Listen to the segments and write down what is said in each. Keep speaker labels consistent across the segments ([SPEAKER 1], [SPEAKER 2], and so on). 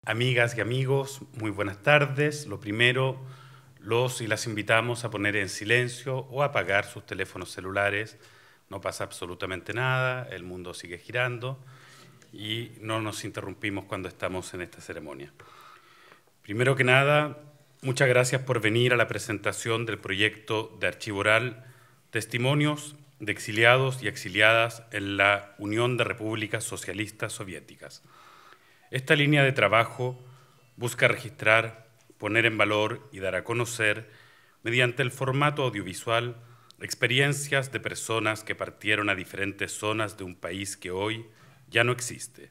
[SPEAKER 1] Amigas y amigos, muy buenas tardes. Lo primero, los y las invitamos a poner en silencio o a apagar sus teléfonos celulares. No pasa absolutamente nada, el mundo sigue girando y no nos interrumpimos cuando estamos en esta ceremonia. Primero que nada, muchas gracias por venir a la presentación del proyecto de archivo oral Testimonios de exiliados y exiliadas en la Unión de Repúblicas Socialistas Soviéticas. Esta línea de trabajo busca registrar, poner en valor y dar a conocer, mediante el formato audiovisual, experiencias de personas que partieron a diferentes zonas de un país que hoy ya no existe,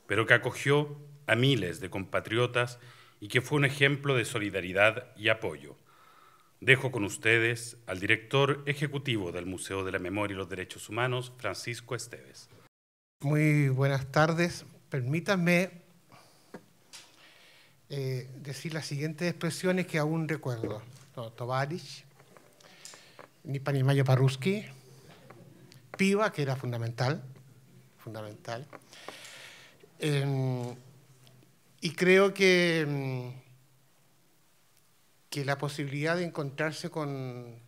[SPEAKER 1] pero que acogió a miles de compatriotas y que fue un ejemplo de solidaridad y apoyo. Dejo con ustedes al director ejecutivo del Museo de la Memoria y los Derechos Humanos, Francisco Esteves.
[SPEAKER 2] Muy buenas tardes. Permítanme decir las siguientes expresiones que aún recuerdo. Tovarish, Nipanimayo Paruski, Piva, que era fundamental. Y creo que la posibilidad de encontrarse con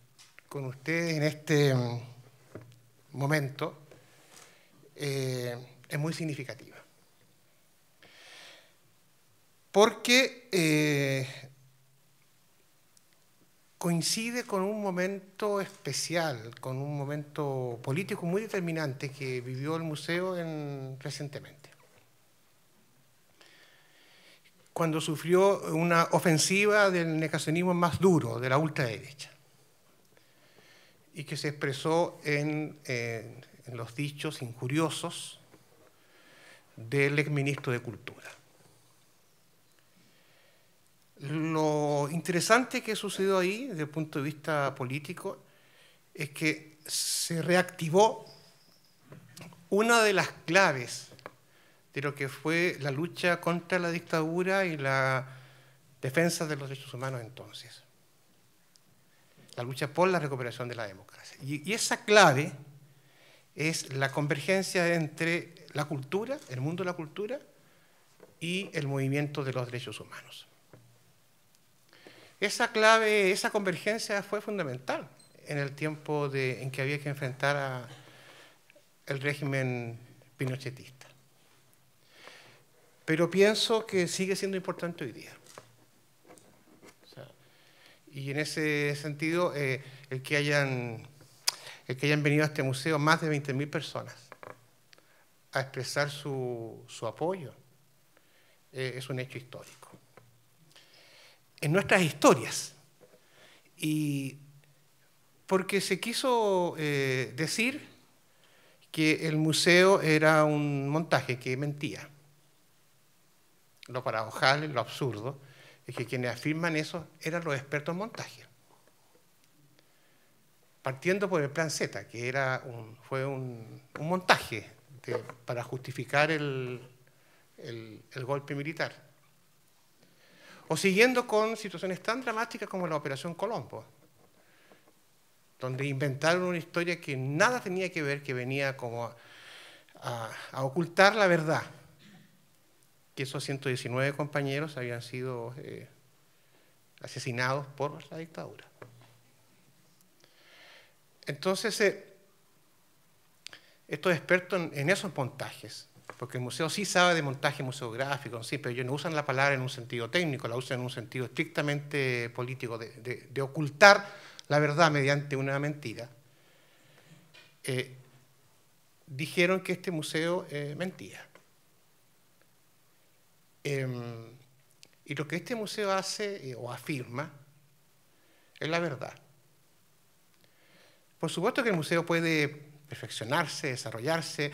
[SPEAKER 2] ustedes en este momento es muy significativa. Porque coincide con un momento especial, con un momento político muy determinante que vivió el museo recientemente. Cuando sufrió una ofensiva del negacionismo más duro, de la ultraderecha, y que se expresó en los dichos injuriosos del exministro de Cultura. Lo interesante que sucedió ahí, desde el punto de vista político, es que se reactivó una de las claves de lo que fue la lucha contra la dictadura y la defensa de los derechos humanos entonces. La lucha por la recuperación de la democracia. Y esa clave es la convergencia entre la cultura, el mundo de la cultura, y el movimiento de los derechos humanos. Esa clave, esa convergencia fue fundamental en el tiempo en que había que enfrentar al régimen pinochetista. Pero pienso que sigue siendo importante hoy día. Y en ese sentido, el que hayan venido a este museo más de 20.000 personas a expresar su apoyo es un hecho histórico. En nuestras historias. Y porque se quiso decir que el museo era un montaje que mentía. Lo paradojal, lo absurdo, es que quienes afirman eso eran los expertos en montaje. Partiendo por el Plan Z, que fue un montaje para justificar el golpe militar. O siguiendo con situaciones tan dramáticas como la Operación Colombo, donde inventaron una historia que nada tenía que ver, que venía como a ocultar la verdad, que esos 119 compañeros habían sido asesinados por la dictadura. Entonces, estos expertos en esos montajes, porque el museo sí sabe de montaje museográfico, sí, pero ellos no usan la palabra en un sentido técnico, la usan en un sentido estrictamente político, de ocultar la verdad mediante una mentira. Dijeron que este museo mentía. Y lo que este museo hace o afirma es la verdad. Por supuesto que el museo puede perfeccionarse, desarrollarse,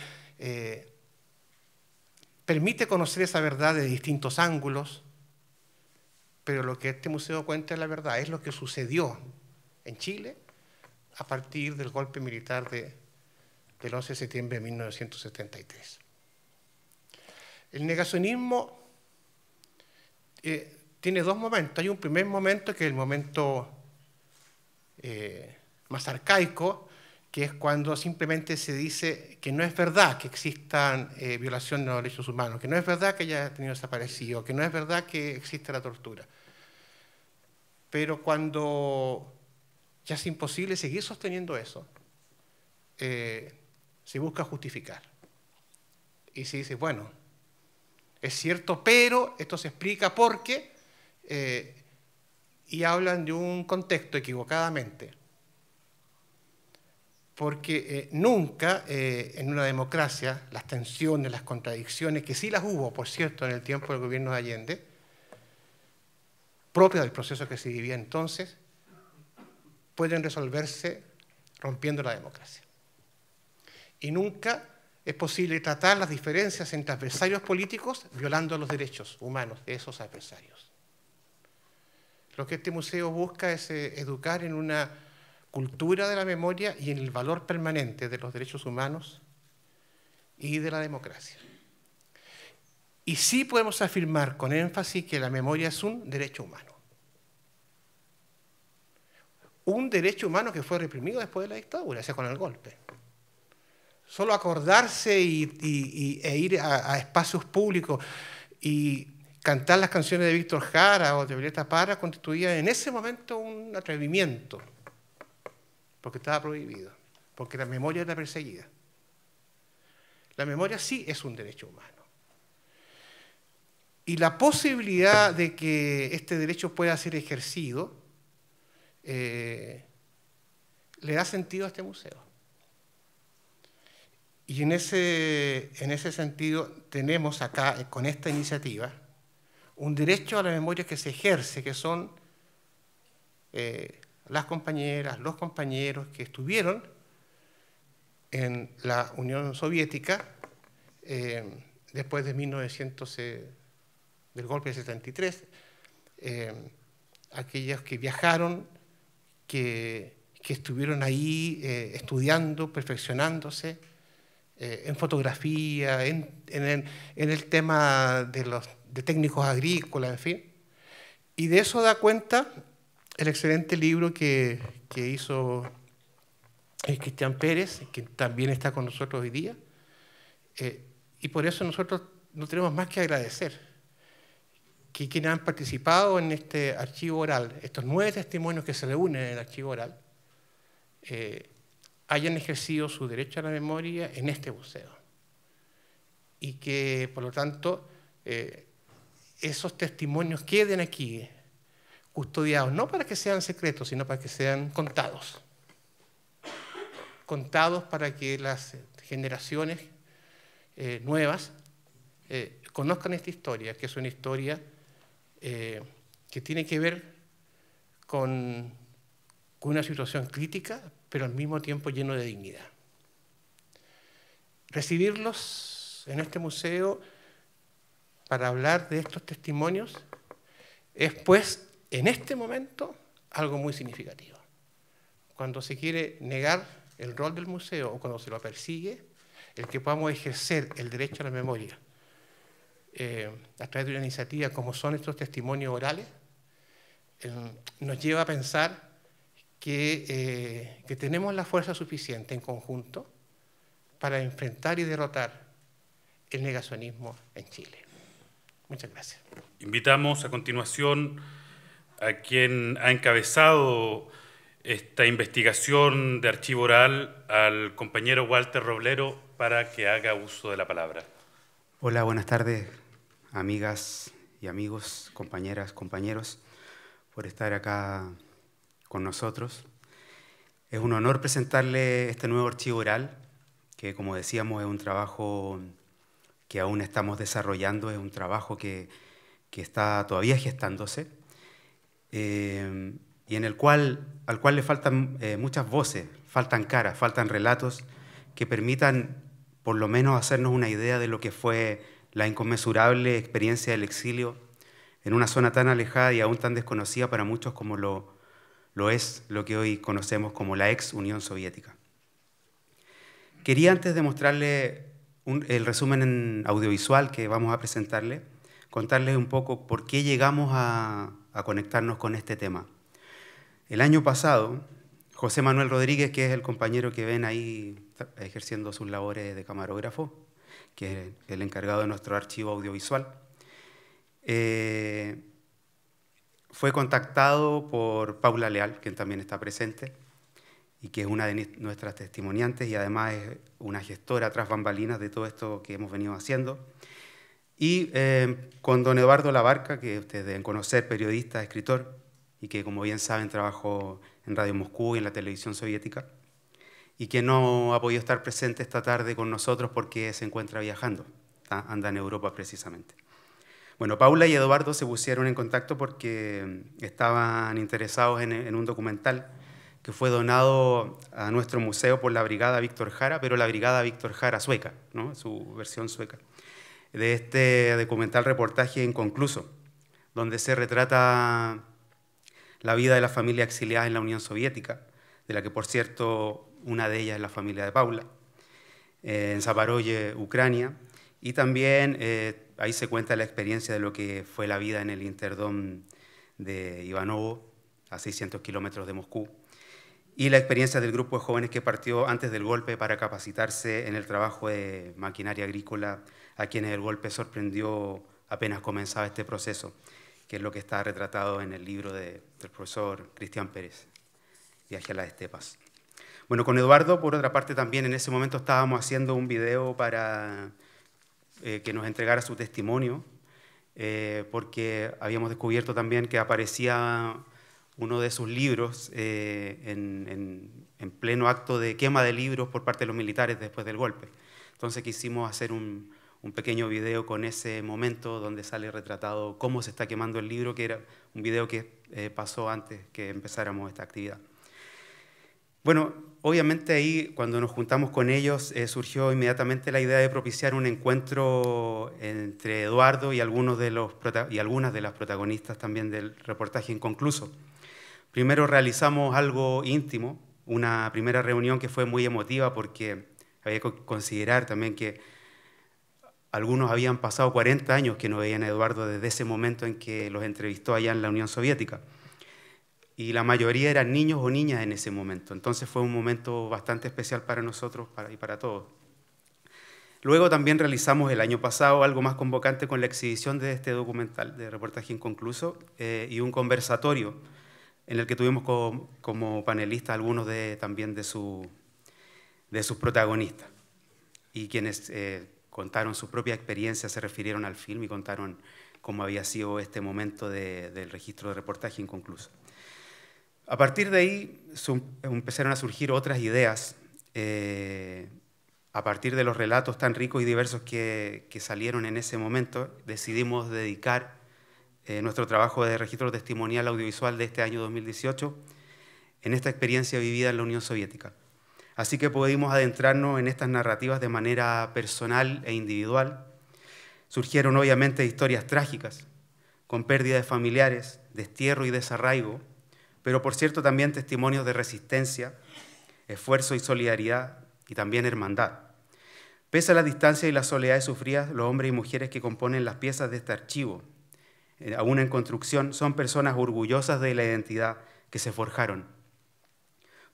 [SPEAKER 2] permite conocer esa verdad de distintos ángulos, pero lo que este museo cuenta es la verdad, es lo que sucedió en Chile a partir del golpe militar del 11 de septiembre de 1973. El negacionismo tiene dos momentos. Hay un primer momento que es el momento más arcaico, que es cuando simplemente se dice que no es verdad que existan violaciones de los derechos humanos, que no es verdad que haya tenido desaparecido, que no es verdad que existe la tortura. Pero cuando ya es imposible seguir sosteniendo eso, se busca justificar. Y se dice, bueno, es cierto, pero esto se explica porque, y hablan de un contexto equivocadamente. Porque nunca en una democracia las tensiones, las contradicciones, que sí las hubo, por cierto, en el tiempo del gobierno de Allende, propias del proceso que se vivía entonces, pueden resolverse rompiendo la democracia. Y nunca es posible tratar las diferencias entre adversarios políticos violando los derechos humanos de esos adversarios. Lo que este museo busca es educar en una cultura de la memoria y en el valor permanente de los derechos humanos y de la democracia. Y sí podemos afirmar con énfasis que la memoria es un derecho humano. Un derecho humano que fue reprimido después de la dictadura, o sea, con el golpe. Solo acordarse e ir a espacios públicos y cantar las canciones de Víctor Jara o de Violeta Parra constituía en ese momento un atrevimiento, porque estaba prohibido, porque la memoria era perseguida. La memoria sí es un derecho humano. Y la posibilidad de que este derecho pueda ser ejercido le da sentido a este museo. Y en ese sentido tenemos acá, con esta iniciativa, un derecho a la memoria que se ejerce, que son las compañeras, los compañeros que estuvieron en la Unión Soviética después de del golpe de 73, aquellos que viajaron, que estuvieron ahí estudiando, perfeccionándose en fotografía, en el tema de técnicos agrícolas, en fin. Y de eso da cuenta el excelente libro que hizo Cristian Pérez, que también está con nosotros hoy día. Y por eso nosotros no tenemos más que agradecer que quienes han participado en este archivo oral, estos 9 testimonios que se reúnen en el archivo oral, hayan ejercido su derecho a la memoria en este museo. Y que, por lo tanto, esos testimonios queden aquí, custodiados, no para que sean secretos, sino para que sean contados. Contados para que las generaciones nuevas conozcan esta historia, que es una historia que tiene que ver con una situación crítica, pero al mismo tiempo lleno de dignidad. Recibirlos en este museo para hablar de estos testimonios es, pues, en este momento, algo muy significativo. Cuando se quiere negar el rol del museo o cuando se lo persigue, el que podamos ejercer el derecho a la memoria a través de una iniciativa como son estos testimonios orales, nos lleva a pensar que tenemos la fuerza suficiente en conjunto para enfrentar y derrotar el negacionismo en Chile. Muchas gracias.
[SPEAKER 1] Invitamos a continuación a quien ha encabezado esta investigación de archivo oral, al compañero Walter Roblero, para que haga uso de la palabra.
[SPEAKER 3] Hola, buenas tardes, amigas y amigos, compañeras, compañeros, por estar acá con nosotros. Es un honor presentarle este nuevo archivo oral, que, como decíamos, es un trabajo que aún estamos desarrollando, es un trabajo que está todavía gestándose, y al cual le faltan muchas voces, faltan caras, faltan relatos que permitan por lo menos hacernos una idea de lo que fue la inconmensurable experiencia del exilio en una zona tan alejada y aún tan desconocida para muchos como lo es lo que hoy conocemos como la ex Unión Soviética. Quería, antes de mostrarle el resumen audiovisual que vamos a presentarle, contarles un poco por qué llegamos a conectarnos con este tema. El año pasado, José Manuel Rodríguez, que es el compañero que ven ahí ejerciendo sus labores de camarógrafo, que es el encargado de nuestro archivo audiovisual. Fue contactado por Paula Leal, quien también está presente, y que es una de nuestras testimoniantes y además es una gestora tras bambalinas de todo esto que hemos venido haciendo. Y con don Eduardo Labarca, que ustedes deben conocer, periodista, escritor, y que como bien saben trabajó en Radio Moscú y en la televisión soviética, y que no ha podido estar presente esta tarde con nosotros porque se encuentra viajando, anda en Europa precisamente. Bueno, Paula y Eduardo se pusieron en contacto porque estaban interesados en un documental que fue donado a nuestro museo por la Brigada Víctor Jara, pero la Brigada Víctor Jara sueca, ¿no? Su versión sueca, de este documental reportaje inconcluso, donde se retrata la vida de la familia exiliada en la Unión Soviética, de la que, por cierto, una de ellas es la familia de Paula, en Zaporozhye, Ucrania, y también ahí se cuenta la experiencia de lo que fue la vida en el Interdom de Ivanovo, a 600 kilómetros de Moscú, y la experiencia del grupo de jóvenes que partió antes del golpe para capacitarse en el trabajo de maquinaria agrícola, a quienes el golpe sorprendió apenas comenzaba este proceso, que es lo que está retratado en el libro del profesor Cristian Pérez, Viaje a las Estepas. Bueno, con Eduardo, por otra parte, también en ese momento estábamos haciendo un video para que nos entregara su testimonio, porque habíamos descubierto también que aparecía uno de sus libros en pleno acto de quema de libros por parte de los militares después del golpe. Entonces quisimos hacer un pequeño video con ese momento donde sale retratado cómo se está quemando el libro, que era un video que pasó antes que empezáramos esta actividad. Bueno, obviamente ahí cuando nos juntamos con ellos surgió inmediatamente la idea de propiciar un encuentro entre Eduardo y algunas de las protagonistas también del reportaje inconcluso. Primero realizamos algo íntimo, una primera reunión que fue muy emotiva porque había que considerar también que algunos habían pasado 40 años que no veían a Eduardo desde ese momento en que los entrevistó allá en la Unión Soviética. Y la mayoría eran niños o niñas en ese momento. Entonces fue un momento bastante especial para nosotros y para todos. Luego también realizamos el año pasado algo más convocante con la exhibición de este documental de reportaje inconcluso y un conversatorio en el que tuvimos como panelistas algunos también de sus protagonistas y quienes contaron su propia experiencia, se refirieron al film y contaron cómo había sido este momento del registro de reportaje inconcluso. A partir de ahí empezaron a surgir otras ideas a partir de los relatos tan ricos y diversos que salieron en ese momento. Decidimos dedicar nuestro trabajo de registro testimonial audiovisual de este año 2018 en esta experiencia vivida en la Unión Soviética. Así que pudimos adentrarnos en estas narrativas de manera personal e individual. Surgieron obviamente historias trágicas, con pérdida de familiares, destierro y desarraigo, pero por cierto también testimonios de resistencia, esfuerzo y solidaridad, y también hermandad. Pese a la distancia y las soledades sufridas, los hombres y mujeres que componen las piezas de este archivo, aún en construcción, son personas orgullosas de la identidad que se forjaron.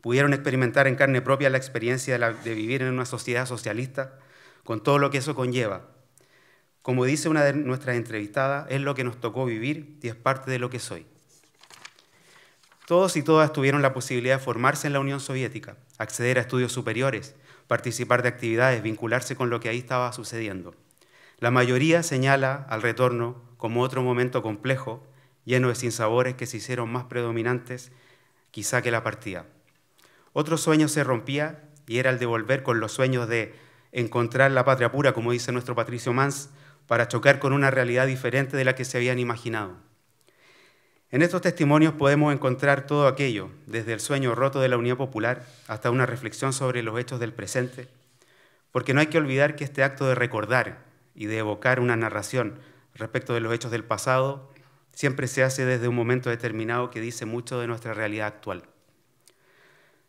[SPEAKER 3] Pudieron experimentar en carne propia la experiencia de vivir en una sociedad socialista, con todo lo que eso conlleva. Como dice una de nuestras entrevistadas, es lo que nos tocó vivir y es parte de lo que soy. Todos y todas tuvieron la posibilidad de formarse en la Unión Soviética, acceder a estudios superiores, participar de actividades, vincularse con lo que ahí estaba sucediendo. La mayoría señala al retorno como otro momento complejo, lleno de sinsabores que se hicieron más predominantes quizá que la partida. Otro sueño se rompía y era el de volver con los sueños de encontrar la patria pura, como dice nuestro Patricio Mans, para chocar con una realidad diferente de la que se habían imaginado. En estos testimonios podemos encontrar todo aquello, desde el sueño roto de la unidad popular hasta una reflexión sobre los hechos del presente, porque no hay que olvidar que este acto de recordar y de evocar una narración respecto de los hechos del pasado siempre se hace desde un momento determinado que dice mucho de nuestra realidad actual.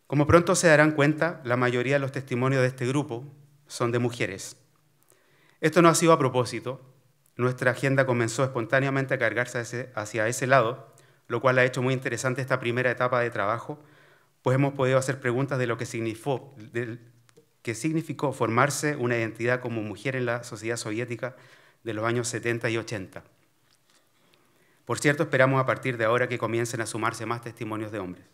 [SPEAKER 3] Como pronto se darán cuenta, la mayoría de los testimonios de este grupo son de mujeres. Esto no ha sido a propósito. Nuestra agenda comenzó espontáneamente a cargarse hacia ese lado, lo cual ha hecho muy interesante esta primera etapa de trabajo, pues hemos podido hacer preguntas de lo que significó formarse una identidad como mujer en la sociedad soviética de los años 70 y 80. Por cierto, esperamos a partir de ahora que comiencen a sumarse más testimonios de hombres.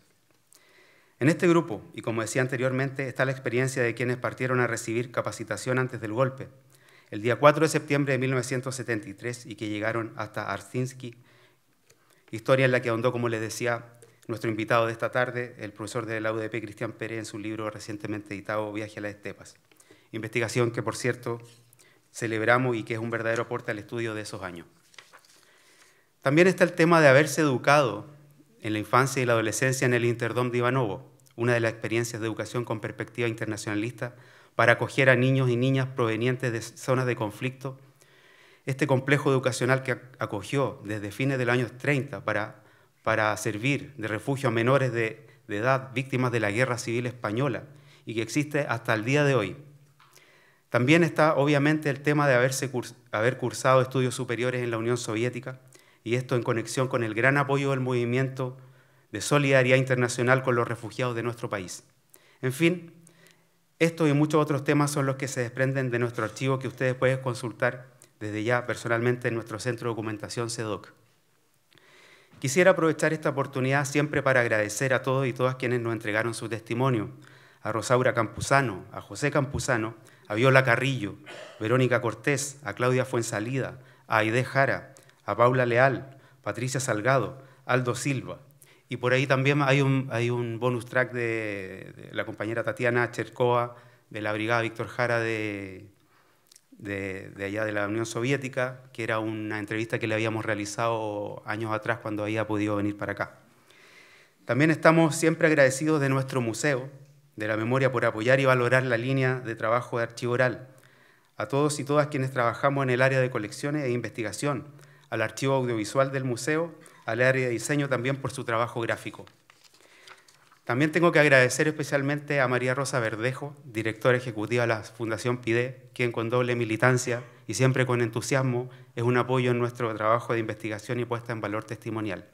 [SPEAKER 3] En este grupo, y como decía anteriormente, está la experiencia de quienes partieron a recibir capacitación antes del golpe, el día 4 de septiembre de 1973, y que llegaron hasta Arzinsky, historia en la que ahondó, como les decía, nuestro invitado de esta tarde, el profesor de la UDP, Cristian Pérez, en su libro recientemente editado, Viaje a las Estepas. Investigación que, por cierto, celebramos y que es un verdadero aporte al estudio de esos años. También está el tema de haberse educado en la infancia y la adolescencia en el Interdom de Ivanovo, una de las experiencias de educación con perspectiva internacionalista para acoger a niños y niñas provenientes de zonas de conflicto. Este complejo educacional que acogió desde fines de los años 30 para servir de refugio a menores de edad víctimas de la Guerra Civil Española y que existe hasta el día de hoy. También está, obviamente, el tema de haber cursado estudios superiores en la Unión Soviética, y esto en conexión con el gran apoyo del movimiento de solidaridad internacional con los refugiados de nuestro país. En fin, estos y muchos otros temas son los que se desprenden de nuestro archivo que ustedes pueden consultar desde ya personalmente en nuestro centro de documentación CEDOC. Quisiera aprovechar esta oportunidad siempre para agradecer a todos y todas quienes nos entregaron su testimonio, a Rosaura Campuzano, a José Campuzano, a Viola Carrillo, Verónica Cortés, a Claudia Fuensalida, a Aide Jara, a Paula Leal, Patricia Salgado, Aldo Silva. Y por ahí también hay un bonus track de la compañera Tatiana Cherkova, de la Brigada Víctor Jara de allá de la Unión Soviética, que era una entrevista que le habíamos realizado años atrás cuando había podido venir para acá. También estamos siempre agradecidos de nuestro Museo de la Memoria por apoyar y valorar la línea de trabajo de archivo oral, a todos y todas quienes trabajamos en el área de colecciones e investigación, al archivo audiovisual del museo, al área de diseño también por su trabajo gráfico. También tengo que agradecer especialmente a María Rosa Verdejo, directora ejecutiva de la Fundación PIDE, quien con doble militancia y siempre con entusiasmo es un apoyo en nuestro trabajo de investigación y puesta en valor testimonial.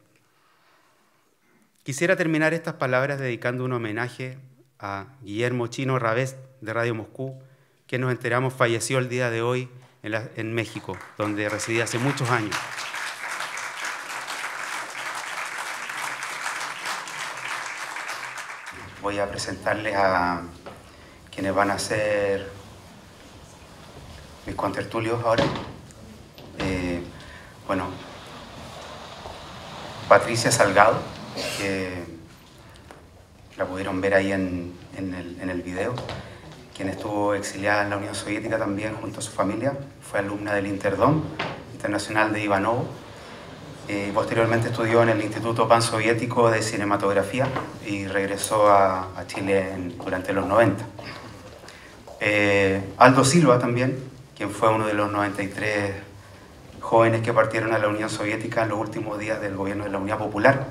[SPEAKER 3] Quisiera terminar estas palabras dedicando un homenaje a Guillermo Chino Rabés, de Radio Moscú, que nos enteramos falleció el día de hoy en México, donde residía hace muchos años. Voy a presentarles a quienes van a ser mis contertulios ahora. Bueno, Patricia Salgado, que la pudieron ver ahí en el video, quien estuvo exiliada en la Unión Soviética también junto a su familia, fue alumna del Interdom Internacional de Ivanovo, y posteriormente estudió en el Instituto Pansoviético de Cinematografía y regresó a Chile durante los 90. Aldo Silva también, quien fue uno de los 93 jóvenes que partieron a la Unión Soviética en los últimos días del gobierno de la Unidad Popular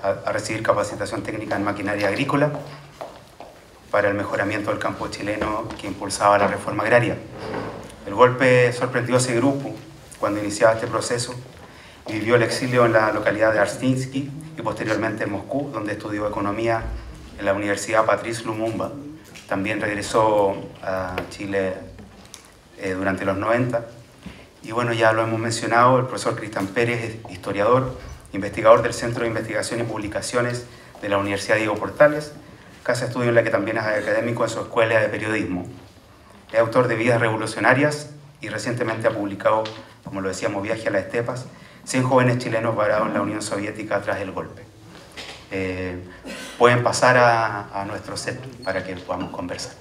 [SPEAKER 3] a recibir capacitación técnica en maquinaria agrícola para el mejoramiento del campo chileno que impulsaba la reforma agraria. El golpe sorprendió a ese grupo cuando iniciaba este proceso y vivió el exilio en la localidad de Arzinsky y posteriormente en Moscú, donde estudió economía en la Universidad Patrice Lumumba. También regresó a Chile durante los 90. Y bueno, ya lo hemos mencionado, el profesor Cristian Pérez es historiador, investigador del Centro de Investigación y Publicaciones de la Universidad Diego Portales, casa de estudio en la que también es académico en su escuela de periodismo. Es autor de Vidas Revolucionarias y recientemente ha publicado, como lo decíamos, Viaje a las Estepas, 100 jóvenes chilenos varados en la Unión Soviética tras el golpe. Pueden pasar a nuestro set para que podamos conversar.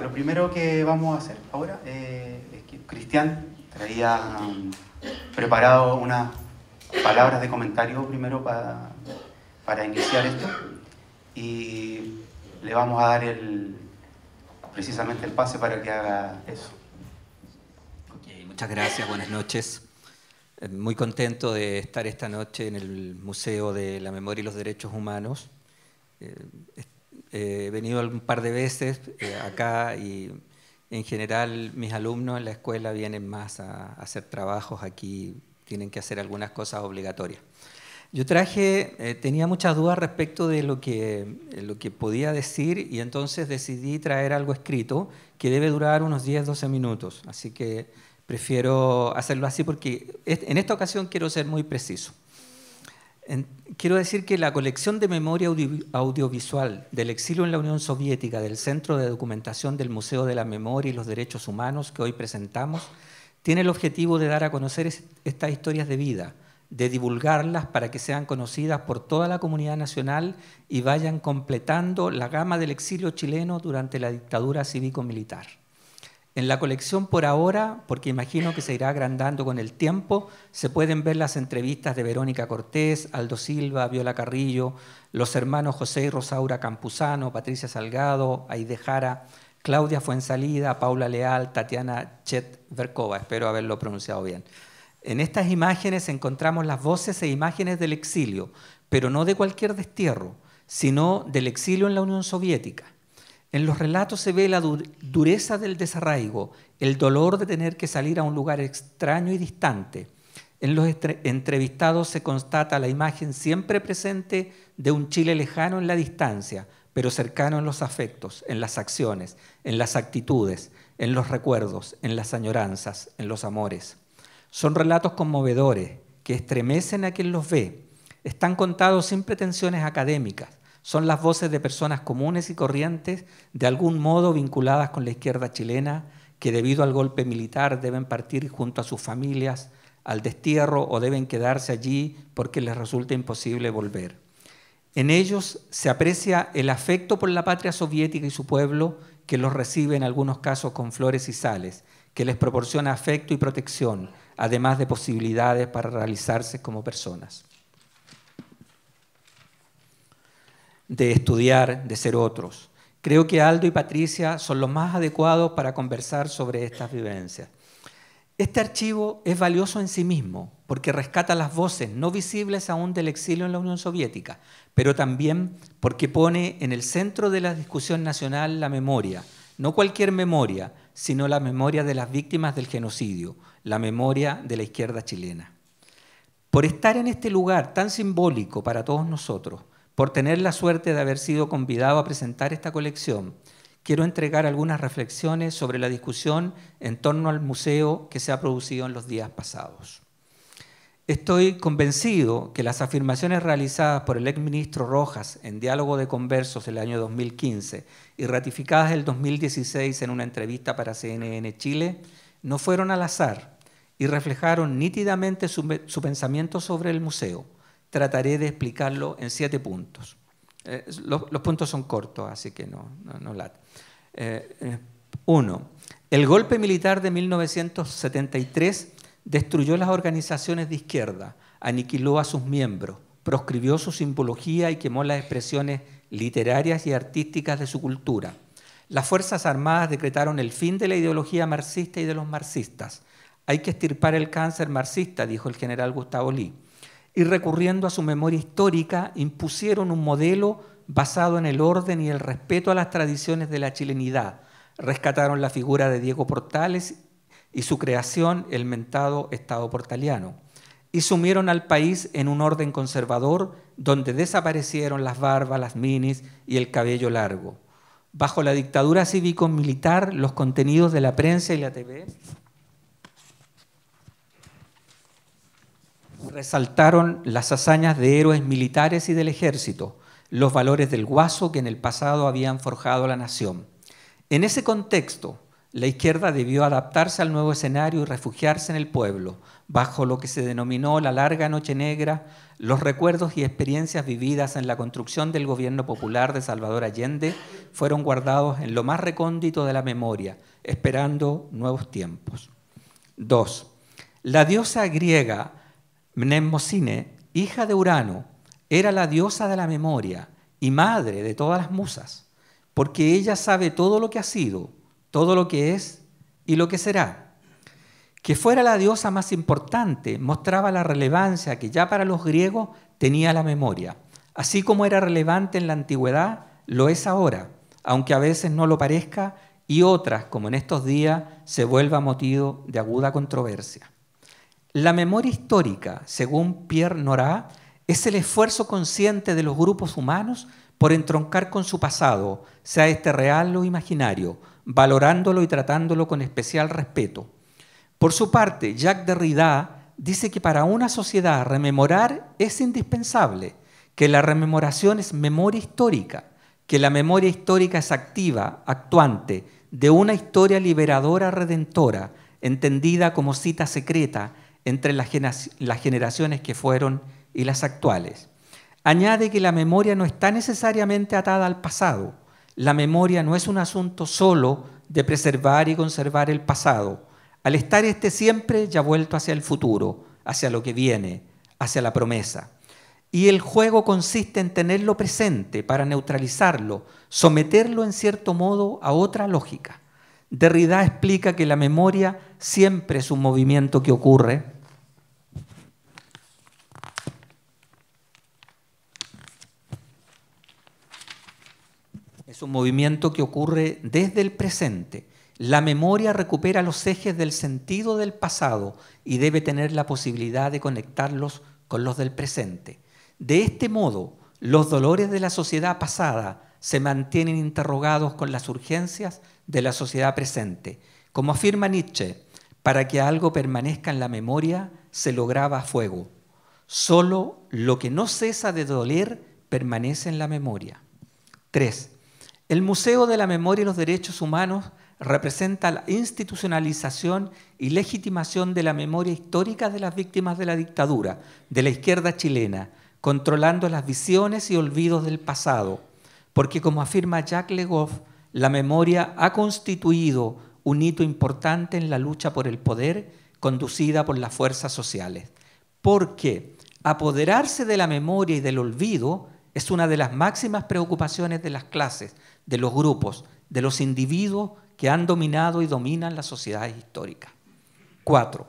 [SPEAKER 3] Lo primero que vamos a hacer ahora es que Cristian traía preparado unas palabras de comentario primero para iniciar esto y le vamos a dar precisamente el pase para que haga eso.
[SPEAKER 4] Okay, muchas gracias, buenas noches. Muy contento de estar esta noche en el Museo de la Memoria y los Derechos Humanos. He venido un par de veces acá y en general mis alumnos en la escuela vienen más a hacer trabajos aquí, tienen que hacer algunas cosas obligatorias. Yo tenía muchas dudas respecto de lo que podía decir y entonces decidí traer algo escrito que debe durar unos 10-12 minutos. Así que prefiero hacerlo así porque en esta ocasión quiero ser muy preciso. Quiero decir que la colección de memoria audiovisual del exilio en la Unión Soviética del Centro de Documentación del Museo de la Memoria y los Derechos Humanos que hoy presentamos tiene el objetivo de dar a conocer estas historias de vida, de divulgarlas para que sean conocidas por toda la comunidad nacional y vayan completando la gama del exilio chileno durante la dictadura cívico-militar. En la colección por ahora, porque imagino que se irá agrandando con el tiempo, se pueden ver las entrevistas de Verónica Cortés, Aldo Silva, Viola Carrillo, los hermanos José y Rosaura Campuzano, Patricia Salgado, Aide Jara, Claudia Fuensalida, Paula Leal, Tatiana Chet-Verkova, espero haberlo pronunciado bien. En estas imágenes encontramos las voces e imágenes del exilio, pero no de cualquier destierro, sino del exilio en la Unión Soviética. En los relatos se ve la dureza del desarraigo, el dolor de tener que salir a un lugar extraño y distante. En los entrevistados se constata la imagen siempre presente de un Chile lejano en la distancia, pero cercano en los afectos, en las acciones, en las actitudes, en los recuerdos, en las añoranzas, en los amores. Son relatos conmovedores que estremecen a quien los ve. Están contados sin pretensiones académicas. Son las voces de personas comunes y corrientes, de algún modo vinculadas con la izquierda chilena, que debido al golpe militar deben partir junto a sus familias al destierro o deben quedarse allí porque les resulta imposible volver. En ellos se aprecia el afecto por la patria soviética y su pueblo, que los recibe en algunos casos con flores y sales, que les proporciona afecto y protección, además de posibilidades para realizarse como personas. De estudiar, de ser otros. Creo que Aldo y Patricia son los más adecuados para conversar sobre estas vivencias. Este archivo es valioso en sí mismo, porque rescata las voces no visibles aún del exilio en la Unión Soviética, pero también porque pone en el centro de la discusión nacional la memoria, no cualquier memoria, sino la memoria de las víctimas del genocidio, la memoria de la izquierda chilena. Por estar en este lugar tan simbólico para todos nosotros, por tener la suerte de haber sido convidado a presentar esta colección, quiero entregar algunas reflexiones sobre la discusión en torno al museo que se ha producido en los días pasados. Estoy convencido que las afirmaciones realizadas por el exministro Rojas en Diálogo de Conversos el año 2015 y ratificadas el 2016 en una entrevista para CNN Chile no fueron al azar y reflejaron nítidamente su pensamiento sobre el museo. Trataré de explicarlo en 7 puntos. Los puntos son cortos, así que no late. 1. El golpe militar de 1973 destruyó las organizaciones de izquierda, aniquiló a sus miembros, proscribió su simbología y quemó las expresiones literarias y artísticas de su cultura. Las Fuerzas Armadas decretaron el fin de la ideología marxista y de los marxistas. Hay que extirpar el cáncer marxista, dijo el general Gustavo Lee. Y recurriendo a su memoria histórica, impusieron un modelo basado en el orden y el respeto a las tradiciones de la chilenidad. Rescataron la figura de Diego Portales y su creación, el mentado Estado portaliano. Y sumieron al país en un orden conservador donde desaparecieron las barbas, las minis y el cabello largo. Bajo la dictadura cívico-militar, los contenidos de la prensa y la TV resaltaron las hazañas de héroes militares y del ejército, los valores del Guaso que en el pasado habían forjado la nación. En ese contexto, la izquierda debió adaptarse al nuevo escenario y refugiarse en el pueblo, bajo lo que se denominó la larga noche negra, los recuerdos y experiencias vividas en la construcción del gobierno popular de Salvador Allende fueron guardados en lo más recóndito de la memoria, esperando nuevos tiempos. 2. La diosa griega Mnemosine, hija de Urano, era la diosa de la memoria y madre de todas las musas, porque ella sabe todo lo que ha sido, todo lo que es y lo que será. Que fuera la diosa más importante mostraba la relevancia que ya para los griegos tenía la memoria. Así como era relevante en la antigüedad, lo es ahora, aunque a veces no lo parezca y otras, como en estos días, se vuelva motivo de aguda controversia. La memoria histórica, según Pierre Nora, Es el esfuerzo consciente de los grupos humanos por entroncar con su pasado, sea este real o imaginario, valorándolo y tratándolo con especial respeto. Por su parte, Jacques Derrida dice que para una sociedad rememorar es indispensable, que la rememoración es memoria histórica, que la memoria histórica es activa, actuante, de una historia liberadora, redentora, entendida como cita secreta entre las generaciones que fueron y las actuales. Añade que la memoria no está necesariamente atada al pasado. La memoria no es un asunto solo de preservar y conservar el pasado, al estar este siempre ya vuelto hacia el futuro, hacia lo que viene, hacia la promesa. Y el juego consiste en tenerlo presente para neutralizarlo, someterlo en cierto modo a otra lógica. Derrida explica que la memoria siempre es un movimiento que ocurre desde el presente. La memoria recupera los ejes del sentido del pasado y debe tener la posibilidad de conectarlos con los del presente. De este modo, los dolores de la sociedad pasada se mantienen interrogados con las urgencias de la sociedad presente. Como afirma Nietzsche, para que algo permanezca en la memoria se lo graba a fuego. Solo lo que no cesa de doler permanece en la memoria. 3. El Museo de la Memoria y los Derechos Humanos representa la institucionalización y legitimación de la memoria histórica de las víctimas de la dictadura, de la izquierda chilena, controlando las visiones y olvidos del pasado, porque como afirma Jacques Le Goff, la memoria ha constituido un hito importante en la lucha por el poder conducida por las fuerzas sociales, porque apoderarse de la memoria y del olvido es una de las máximas preocupaciones de las clases, de los grupos, de los individuos que han dominado y dominan las sociedades históricas. 4.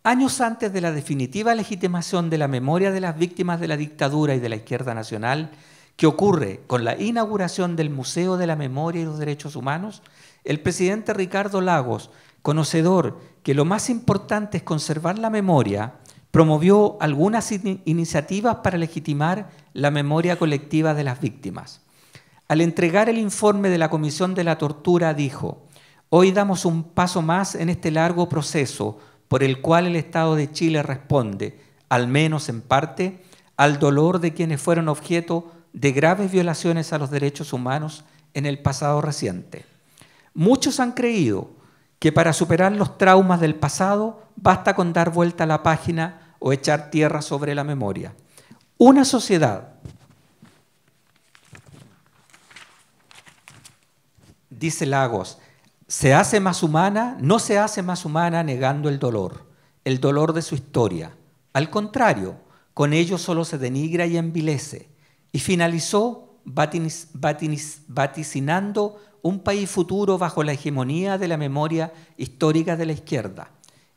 [SPEAKER 4] Años antes de la definitiva legitimación de la memoria de las víctimas de la dictadura y de la izquierda nacional, que ocurre con la inauguración del Museo de la Memoria y los Derechos Humanos, el presidente Ricardo Lagos, conocedor que lo más importante es conservar la memoria, promovió algunas iniciativas para legitimar la memoria colectiva de las víctimas. Al entregar el informe de la Comisión de la Tortura, dijo: «Hoy damos un paso más en este largo proceso por el cual el Estado de Chile responde, al menos en parte, al dolor de quienes fueron objeto de graves violaciones a los derechos humanos en el pasado reciente. Muchos han creído que para superar los traumas del pasado basta con dar vuelta a la página o echar tierra sobre la memoria. Una sociedad, dice Lagos, se hace más humana, no se hace más humana negando el dolor de su historia. Al contrario, con ello solo se denigra y envilece». Y finalizó vaticinando un país futuro bajo la hegemonía de la memoria histórica de la izquierda.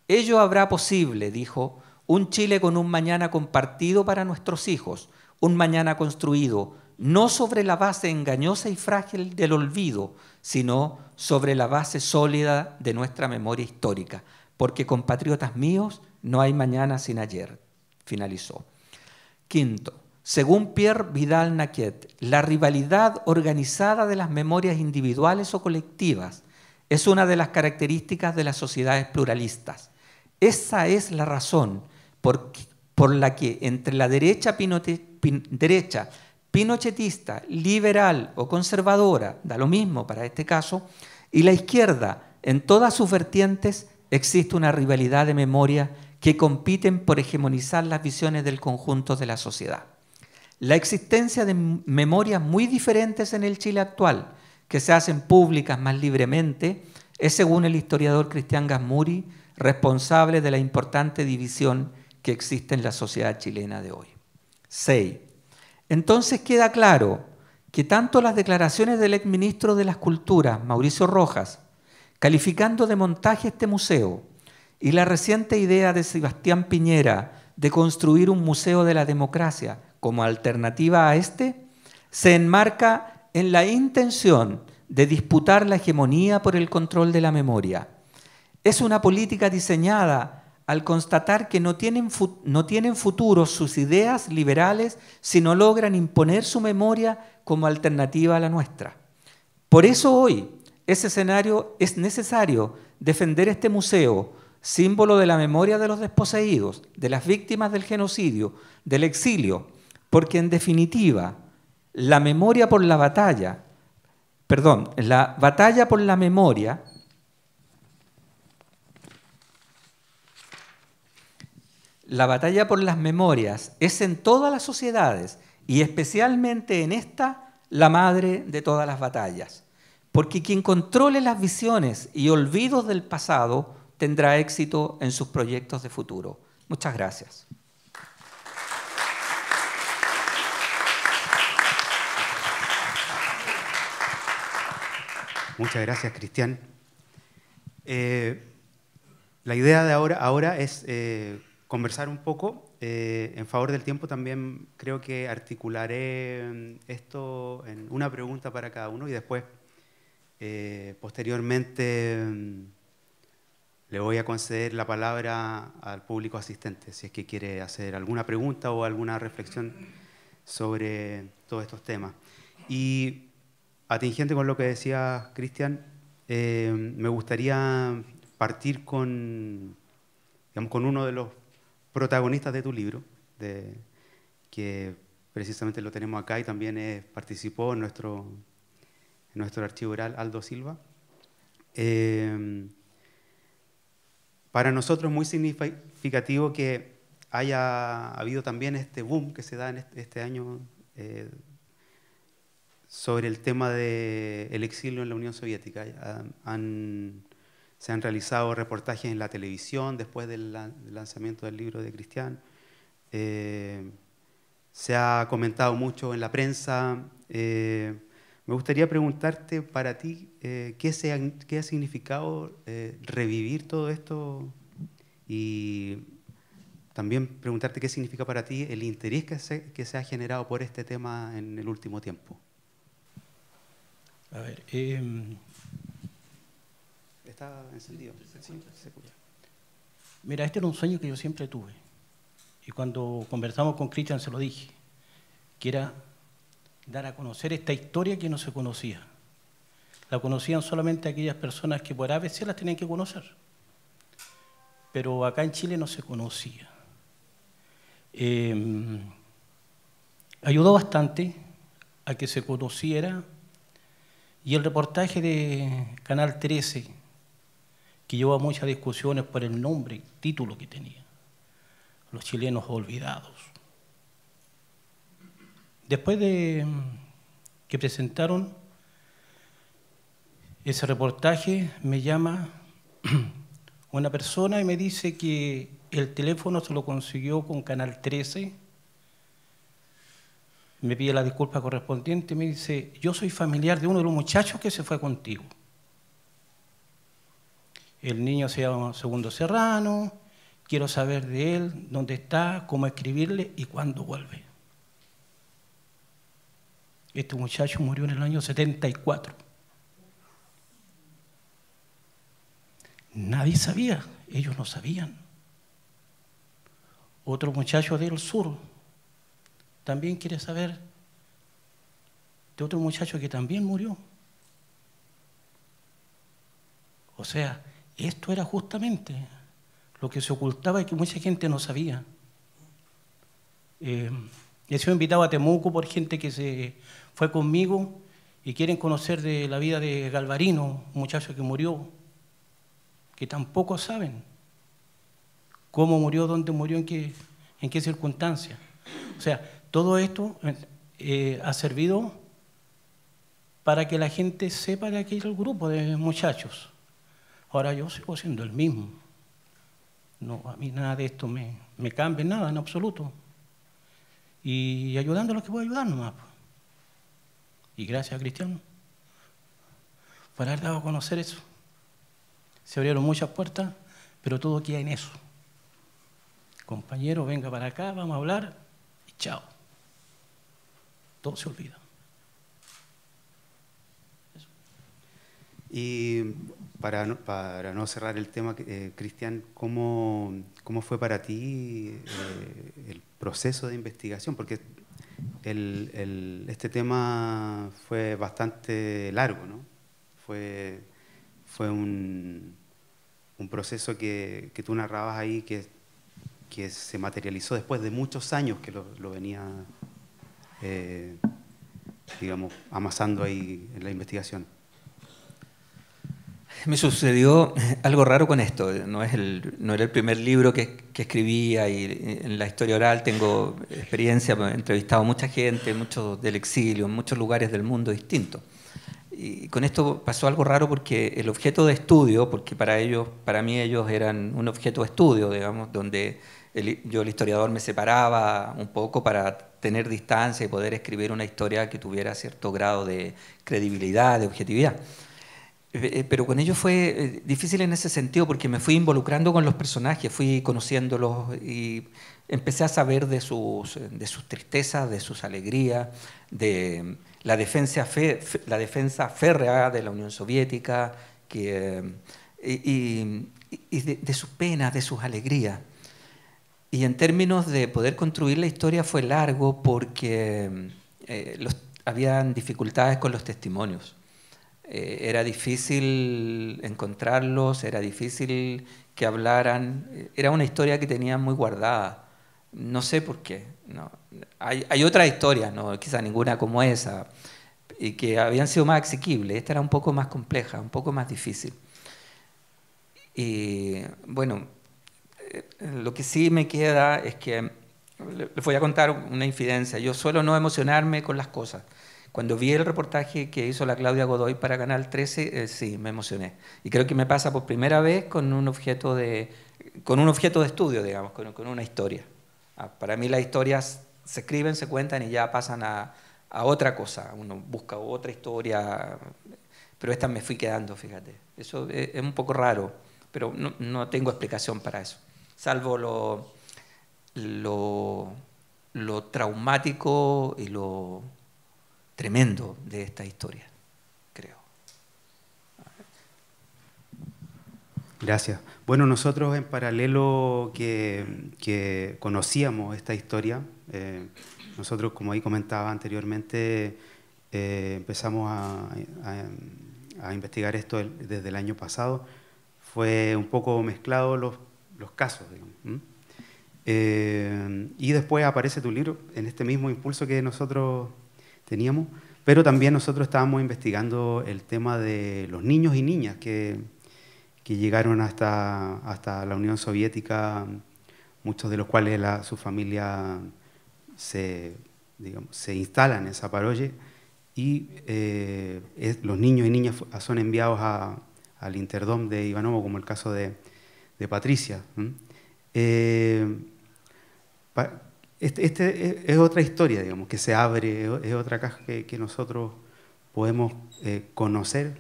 [SPEAKER 4] «Ello habrá posible», dijo, «un Chile con un mañana compartido para nuestros hijos, un mañana construido no sobre la base engañosa y frágil del olvido, sino sobre la base sólida de nuestra memoria histórica, porque compatriotas míos, no hay mañana sin ayer», finalizó. 5. Según Pierre Vidal-Naquet, la rivalidad organizada de las memorias individuales o colectivas es una de las características de las sociedades pluralistas. Esa es la razón por la que entre la derecha pinochetista, liberal o conservadora, da lo mismo para este caso, y la izquierda, en todas sus vertientes, existe una rivalidad de memoria que compiten por hegemonizar las visiones del conjunto de la sociedad. La existencia de memorias muy diferentes en el Chile actual, que se hacen públicas más libremente, es, según el historiador Cristian Gasmuri, responsable de la importante división que existe en la sociedad chilena de hoy. 6. Entonces queda claro que tanto las declaraciones del exministro de las Culturas, Mauricio Rojas, calificando de montaje este museo, y la reciente idea de Sebastián Piñera de construir un museo de la democracia como alternativa a este, se enmarca en la intención de disputar la hegemonía por el control de la memoria. Es una política diseñada al constatar que no tienen futuro sus ideas liberales si no logran imponer su memoria como alternativa a la nuestra. Por eso hoy ese escenario es necesario defender este museo, símbolo de la memoria de los desposeídos, de las víctimas del genocidio, del exilio, porque en definitiva la batalla por la memoria La batalla por las memorias es en todas las sociedades y especialmente en esta la madre de todas las batallas. Porque quien controle las visiones y olvidos del pasado tendrá éxito en sus proyectos de futuro. Muchas gracias.
[SPEAKER 3] Muchas gracias, Cristian. La idea de ahora es conversar un poco. En favor del tiempo también creo que articularé esto en una pregunta para cada uno y después, posteriormente, le voy a conceder la palabra al público asistente, si es que quiere hacer alguna pregunta o alguna reflexión sobre todos estos temas. Y atingente con lo que decía Cristian, me gustaría partir con uno de los protagonistas de tu libro, que precisamente lo tenemos acá y también participó en nuestro archivo oral, Aldo Silva. Para nosotros es muy significativo que haya habido también este boom que se da en este año sobre el tema del exilio en la Unión Soviética. Se han realizado reportajes en la televisión después del lanzamiento del libro de Cristian. Se ha comentado mucho en la prensa. Me gustaría preguntarte para ti, ¿qué ha significado revivir todo esto? Y también preguntarte qué significa para ti el interés que se ha generado por este tema en el último tiempo.
[SPEAKER 5] A ver,
[SPEAKER 3] ¿Está encendido? Sí, se escucha.
[SPEAKER 5] Mira, este era un sueño que yo siempre tuve. Y cuando conversamos con Cristian se lo dije, que era dar a conocer esta historia que no se conocía. La conocían solamente aquellas personas que por ABC las tenían que conocer. Pero acá en Chile no se conocía. Ayudó bastante a que se conociera. Y el reportaje de Canal 13, que llevó a muchas discusiones por el nombre y título que tenía, Los chilenos olvidados. Después de que presentaron ese reportaje, me llama una persona y me dice que el teléfono se lo consiguió con Canal 13. Me pide la disculpa correspondiente y me dice, yo soy familiar de uno de los muchachos que se fue contigo. El niño se llama Segundo Serrano, quiero saber de él, dónde está, cómo escribirle y cuándo vuelve. Este muchacho murió en el año 74. Nadie sabía, ellos no sabían. Otro muchacho del sur también quiere saber de otro muchacho que también murió. O sea, esto era justamente lo que se ocultaba y que mucha gente no sabía. He sido invitado a Temuco por gente que se fue conmigo y quieren conocer de la vida de Galvarino, un muchacho que murió, que tampoco saben cómo murió, dónde murió, en qué circunstancias. O sea, todo esto ha servido para que la gente sepa de aquel grupo de muchachos. Ahora yo sigo siendo el mismo. No, a mí nada de esto me cambia, nada en absoluto. Y ayudando a los que puedo ayudar nomás. Y gracias a Cristian por haber dado a conocer eso. Se abrieron muchas puertas, pero todo queda en eso. Compañero, venga para acá, vamos a hablar y chao. Todo se olvida.
[SPEAKER 3] Y para no cerrar el tema, Cristian, ¿cómo fue para ti el proceso de investigación? Porque este tema fue bastante largo, ¿no? Fue un proceso que tú narrabas ahí que se materializó después de muchos años que lo venía, digamos, amasando ahí en la investigación.
[SPEAKER 4] Me sucedió algo raro con esto. No era el primer libro que escribía, y en la historia oral tengo experiencia, he entrevistado a mucha gente, muchos del exilio, en muchos lugares del mundo distintos. Y con esto pasó algo raro porque el objeto de estudio, porque para mí ellos eran un objeto de estudio, digamos, donde yo, el historiador, me separaba un poco para tener distancia y poder escribir una historia que tuviera cierto grado de credibilidad, de objetividad. Pero con ellos fue difícil en ese sentido porque me fui involucrando con los personajes, fui conociéndolos y empecé a saber de sus tristezas, de sus alegrías, de la defensa férrea de la Unión Soviética y de sus penas, de sus alegrías. Y en términos de poder construir la historia fue largo porque habían dificultades con los testimonios. Era difícil encontrarlos, era difícil que hablaran. Era una historia que tenían muy guardada. No sé por qué. No. Hay otras historias, ¿no? Quizá ninguna como esa, y que habían sido más asequibles. Esta era un poco más compleja, un poco más difícil. Y bueno, lo que sí me queda es que les voy a contar una infidencia. Yo suelo no emocionarme con las cosas. Cuando vi el reportaje que hizo la Claudia Godoy para Canal 13, sí, me emocioné. Y creo que me pasa por primera vez con un objeto de estudio, digamos, con una historia. Para mí las historias se escriben, se cuentan y ya pasan a otra cosa. Uno busca otra historia, pero esta me fui quedando, fíjate. Eso es un poco raro, pero no tengo explicación para eso. Salvo lo traumático y lo tremendo de esta historia, creo.
[SPEAKER 3] Gracias. Bueno, nosotros en paralelo que conocíamos esta historia, nosotros, como ahí comentaba anteriormente, empezamos a investigar esto desde el año pasado. Fue un poco mezclado los casos, digamos. Y después aparece tu libro en este mismo impulso que nosotros teníamos, pero también nosotros estábamos investigando el tema de los niños y niñas que llegaron hasta la Unión Soviética, muchos de los cuales su familia se instalan en Zaporozhye, y los niños y niñas son enviados al Interdom de Ivanovo, como el caso de Patricia. Es otra historia, digamos, que se abre, es otra caja que nosotros podemos conocer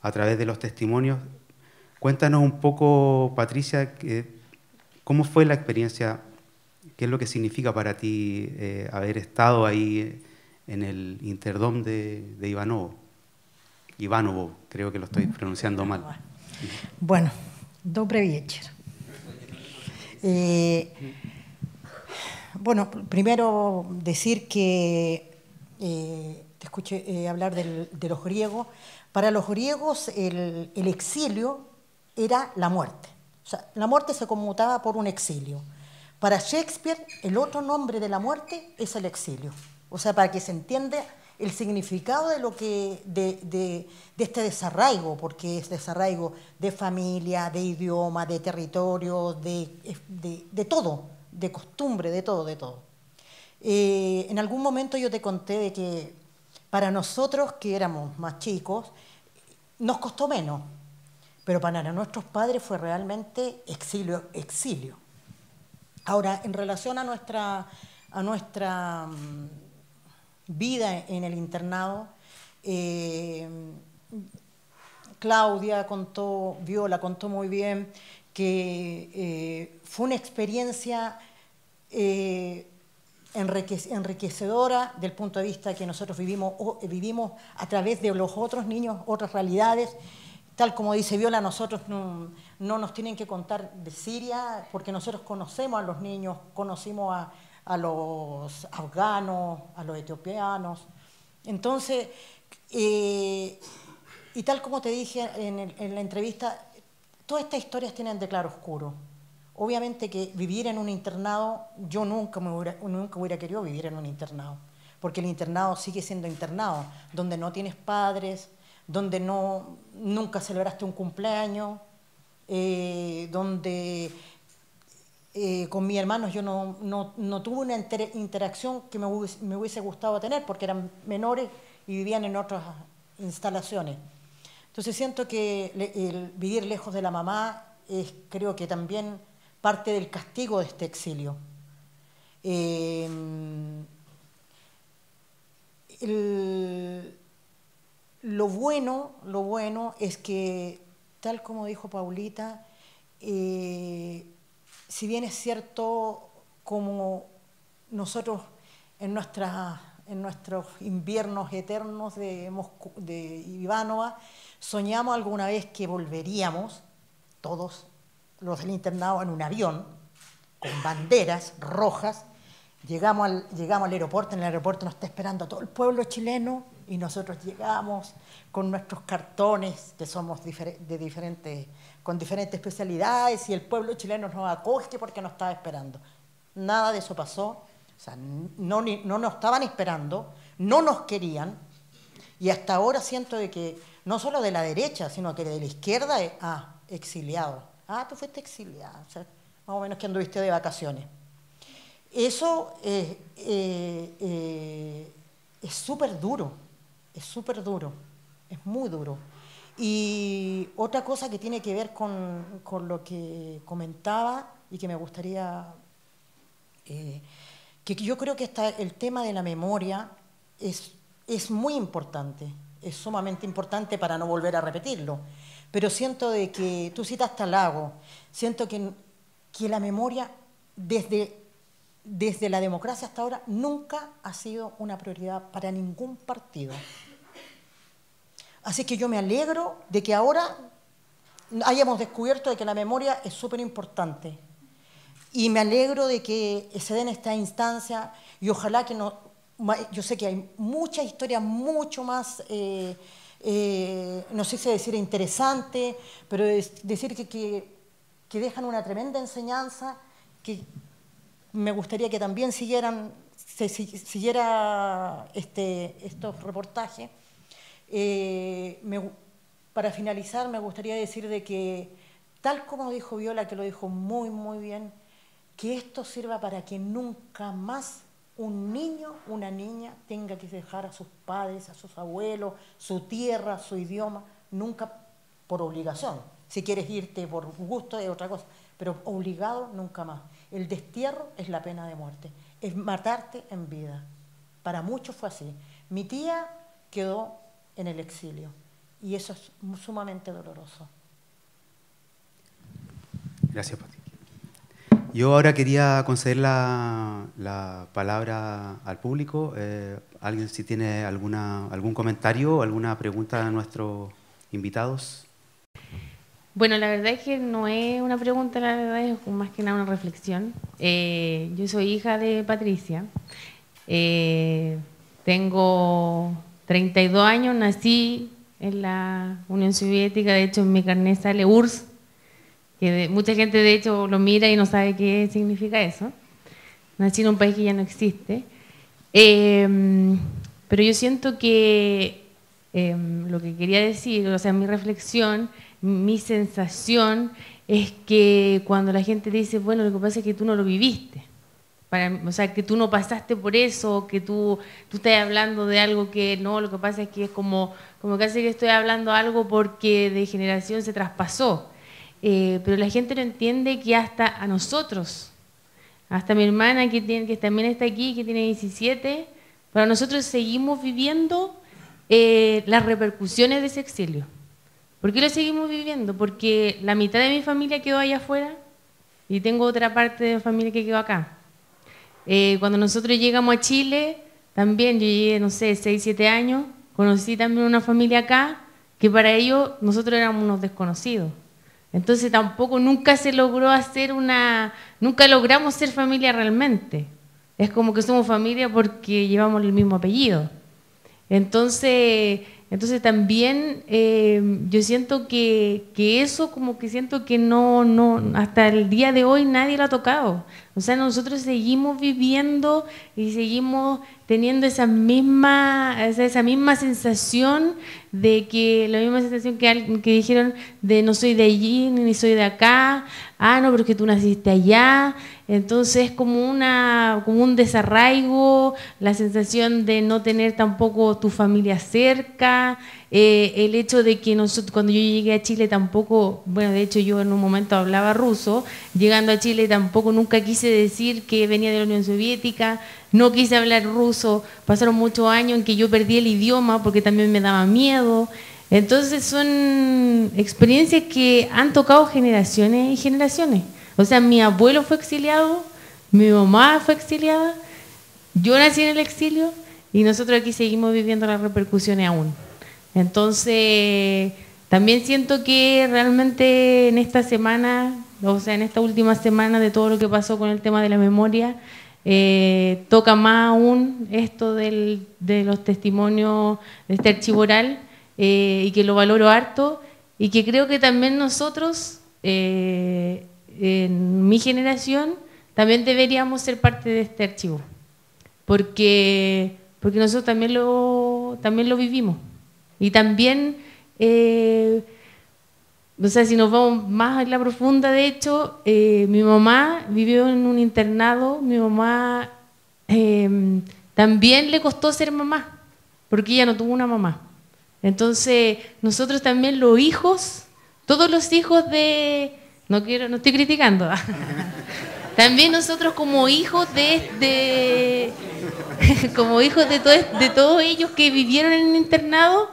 [SPEAKER 3] a través de los testimonios. Cuéntanos un poco, Patricia, ¿cómo fue la experiencia? ¿Qué es lo que significa para ti haber estado ahí en el Interdom de Ivanovo? Ivanovo, creo que lo estoy pronunciando mal.
[SPEAKER 6] Bueno, dobry wieczór. Bueno, primero decir que te escuché hablar de los griegos. Para los griegos el exilio era la muerte. O sea, la muerte se conmutaba por un exilio. Para Shakespeare, el otro nombre de la muerte es el exilio. O sea, para que se entienda el significado de este desarraigo, porque es desarraigo de familia, de idioma, de territorio, de todo, de costumbre, de todo. En algún momento yo te conté de que para nosotros, que éramos más chicos, nos costó menos, pero para nuestros padres fue realmente exilio. Ahora, en relación a nuestra vida en el internado, Claudia Viola contó muy bien que fue una experiencia enriquecedora del punto de vista que nosotros vivimos a través de los otros niños, otras realidades. Tal como dice Viola, nosotros no nos tienen que contar de Siria, porque nosotros conocemos a los niños, conocimos a los afganos, a los etiopianos. Entonces, y tal como te dije en la entrevista, todas estas historias tienen de claro oscuro. Obviamente que vivir en un internado, yo nunca hubiera querido vivir en un internado, porque el internado sigue siendo internado, donde no tienes padres, donde nunca celebraste un cumpleaños, donde con mis hermanos yo no tuve una interacción que me hubiese gustado tener, porque eran menores y vivían en otras instalaciones. Entonces siento que el vivir lejos de la mamá es, creo que también, parte del castigo de este exilio. Lo bueno es que, tal como dijo Paulita, si bien es cierto, como nosotros en nuestros inviernos eternos de Ivánova, soñamos alguna vez que volveríamos, todos los del internado, en un avión, con banderas rojas. Llegamos al aeropuerto, en el aeropuerto nos está esperando todo el pueblo chileno y nosotros llegamos con nuestros cartones, que somos con diferentes especialidades, y el pueblo chileno nos acoge porque nos estaba esperando. Nada de eso pasó, o sea, no nos estaban esperando, no nos querían, y hasta ahora siento de que no solo de la derecha, sino que de la izquierda, exiliado. Tú fuiste exiliado, o sea, más o menos que anduviste de vacaciones. Eso es súper duro, es muy duro. Y otra cosa que tiene que ver con lo que comentaba y que me gustaría, que yo creo que el tema de la memoria es muy importante, es sumamente importante para no volver a repetirlo. Pero siento de que, tú citaste a Lago, siento que la memoria desde la democracia hasta ahora nunca ha sido una prioridad para ningún partido. Así que yo me alegro de que ahora hayamos descubierto de que la memoria es súper importante. Y me alegro de que se den esta instancia y ojalá que no... Yo sé que hay muchas historias mucho más... no sé si decir interesante, pero decir que dejan una tremenda enseñanza, que me gustaría que también siguiera estos reportajes. Para finalizar, me gustaría decir de que, tal como dijo Viola, que lo dijo muy, muy bien, que esto sirva para que nunca más un niño, una niña, tenga que dejar a sus padres, a sus abuelos, su tierra, su idioma, nunca por obligación. Si quieres irte por gusto es otra cosa, pero obligado nunca más. El destierro es la pena de muerte, es matarte en vida. Para muchos fue así. Mi tía quedó en el exilio y eso es sumamente doloroso.
[SPEAKER 3] Gracias, Pati. Yo ahora quería conceder la palabra al público. ¿Alguien si tiene algún comentario o alguna pregunta a nuestros invitados?
[SPEAKER 7] Bueno, la verdad es que no es una pregunta, la verdad es más que nada una reflexión. Yo soy hija de Patricia. Tengo 32 años, nací en la Unión Soviética, de hecho en mi carnet sale URSS, que mucha gente de hecho lo mira y no sabe qué significa eso. Nací en un país que ya no existe. Pero yo siento que lo que quería decir, o sea, mi reflexión, mi sensación es que cuando la gente dice, bueno, lo que pasa es que tú no lo viviste, o sea, que tú no pasaste por eso, que tú estás hablando de algo que no, lo que pasa es que es como casi que estoy hablando algo porque de generación se traspasó. Pero la gente no entiende que hasta a nosotros, hasta mi hermana que también está aquí, que tiene 17, para nosotros seguimos viviendo las repercusiones de ese exilio. ¿Por qué lo seguimos viviendo? Porque la mitad de mi familia quedó allá afuera y tengo otra parte de mi familia que quedó acá. Cuando nosotros llegamos a Chile, también yo llegué, no sé, 6, 7 años, conocí también una familia acá, que para ellos nosotros éramos unos desconocidos. Entonces tampoco nunca se logró hacer nunca logramos ser familia realmente. Es como que somos familia porque llevamos el mismo apellido. Entonces también yo siento que eso como que siento que no, hasta el día de hoy nadie lo ha tocado. O sea, nosotros seguimos viviendo y seguimos teniendo esa misma sensación de que, la misma sensación que dijeron de no soy de allí ni soy de acá, no, porque tú naciste allá. Entonces es como un desarraigo, la sensación de no tener tampoco tu familia cerca, el hecho de que nosotros, cuando yo llegué a Chile tampoco, bueno, de hecho yo en un momento hablaba ruso, llegando a Chile tampoco nunca quise decir que venía de la Unión Soviética, no quise hablar ruso, pasaron muchos años en que yo perdí el idioma porque también me daba miedo. Entonces son experiencias que han tocado generaciones y generaciones. O sea, mi abuelo fue exiliado, mi mamá fue exiliada, yo nací en el exilio y nosotros aquí seguimos viviendo las repercusiones aún. Entonces, también siento que realmente en esta semana, o sea, en esta última semana de todo lo que pasó con el tema de la memoria, toca más aún esto de los testimonios de este archivo oral, y que lo valoro harto y que creo que también nosotros, en mi generación, también deberíamos ser parte de este archivo, porque nosotros también lo vivimos y también, o sea, si nos vamos más en la profunda, de hecho, mi mamá vivió en un internado, mi mamá también le costó ser mamá, porque ella no tuvo una mamá. Entonces, nosotros también los hijos, todos los hijos de... No estoy criticando. También nosotros como hijos como hijos de todos ellos que vivieron en el internado,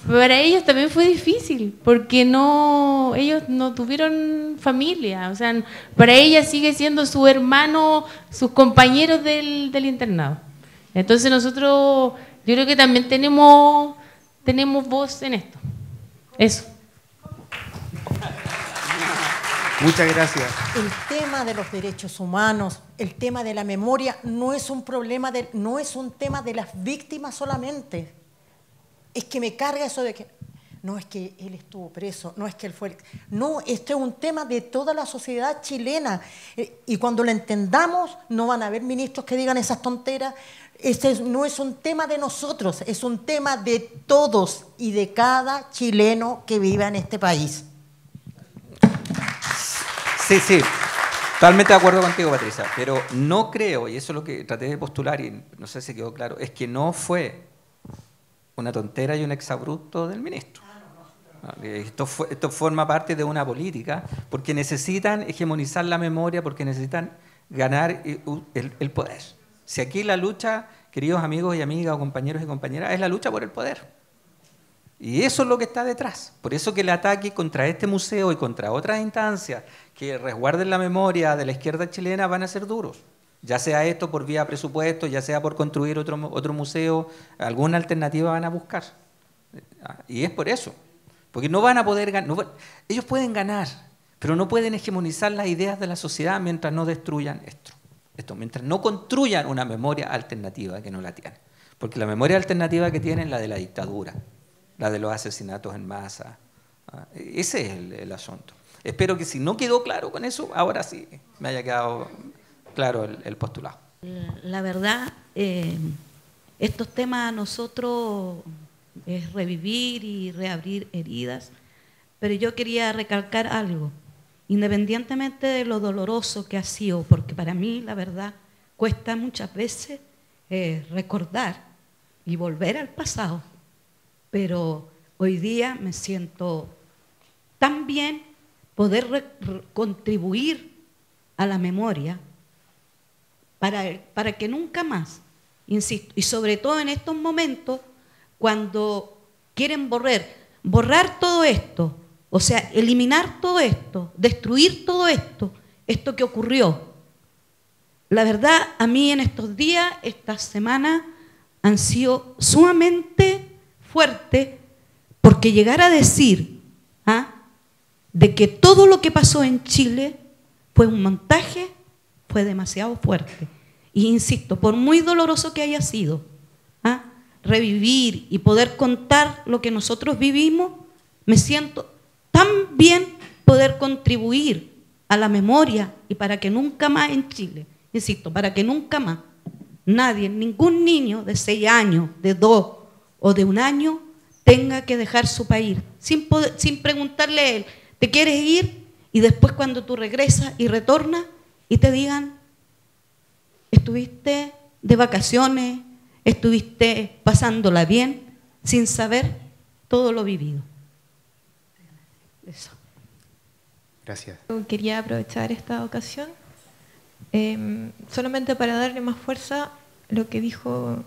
[SPEAKER 7] para ellos también fue difícil, porque ellos no tuvieron familia. O sea, para ella sigue siendo su hermano, sus compañeros del internado. Entonces nosotros, yo creo que también tenemos voz en esto. Eso.
[SPEAKER 3] Muchas gracias.
[SPEAKER 6] El tema de los derechos humanos, el tema de la memoria, no es un tema de las víctimas solamente. Es que me carga eso de que no es que él estuvo preso, no es que él fue... No, esto es un tema de toda la sociedad chilena. Y cuando lo entendamos, no van a haber ministros que digan esas tonteras. No es un tema de nosotros, es un tema de todos y de cada chileno que viva en este país.
[SPEAKER 4] Sí, totalmente de acuerdo contigo, Patricia, pero no creo, y eso es lo que traté de postular y no sé si quedó claro, es que no fue una tontera y un exabrupto del ministro. Esto forma parte de una política porque necesitan hegemonizar la memoria, porque necesitan ganar el poder. Si aquí la lucha, queridos amigos y amigas o compañeros y compañeras, es la lucha por el poder. Y eso es lo que está detrás. Por eso que el ataque contra este museo y contra otras instancias que resguarden la memoria de la izquierda chilena van a ser duros. Ya sea esto por vía presupuesto, ya sea por construir otro museo, alguna alternativa van a buscar. Y es por eso. Porque no van a poder ganar. Ellos pueden ganar, pero no pueden hegemonizar las ideas de la sociedad mientras no destruyan esto, mientras no construyan una memoria alternativa que no la tienen. Porque la memoria alternativa que tienen es la de la dictadura, la de los asesinatos en masa. Ese es el asunto. Espero que si no quedó claro con eso, ahora sí me haya quedado claro el postulado.
[SPEAKER 8] La verdad, estos temas a nosotros es revivir y reabrir heridas, pero yo quería recalcar algo, independientemente de lo doloroso que ha sido, porque para mí, la verdad, cuesta muchas veces recordar y volver al pasado, pero hoy día me siento tan bien poder contribuir a la memoria para que nunca más, insisto, y sobre todo en estos momentos cuando quieren borrar todo esto, o sea, eliminar todo esto, destruir todo esto que ocurrió. La verdad, a mí en estos días, estas semanas, han sido sumamente fuertes, porque llegar a decir de que todo lo que pasó en Chile fue un montaje, fue demasiado fuerte. Y insisto, por muy doloroso que haya sido, revivir y poder contar lo que nosotros vivimos, me siento tan bien poder contribuir a la memoria y para que nunca más en Chile, insisto, para que nunca más nadie, ningún niño de 6 años, de 2 o de 1 año tenga que dejar su país sin preguntarle a él, ¿te quieres ir? Y después cuando tú regresas y retornas y te digan, estuviste de vacaciones, estuviste pasándola bien, sin saber todo lo vivido. Eso.
[SPEAKER 3] Gracias.
[SPEAKER 9] Quería aprovechar esta ocasión solamente para darle más fuerza a lo que dijo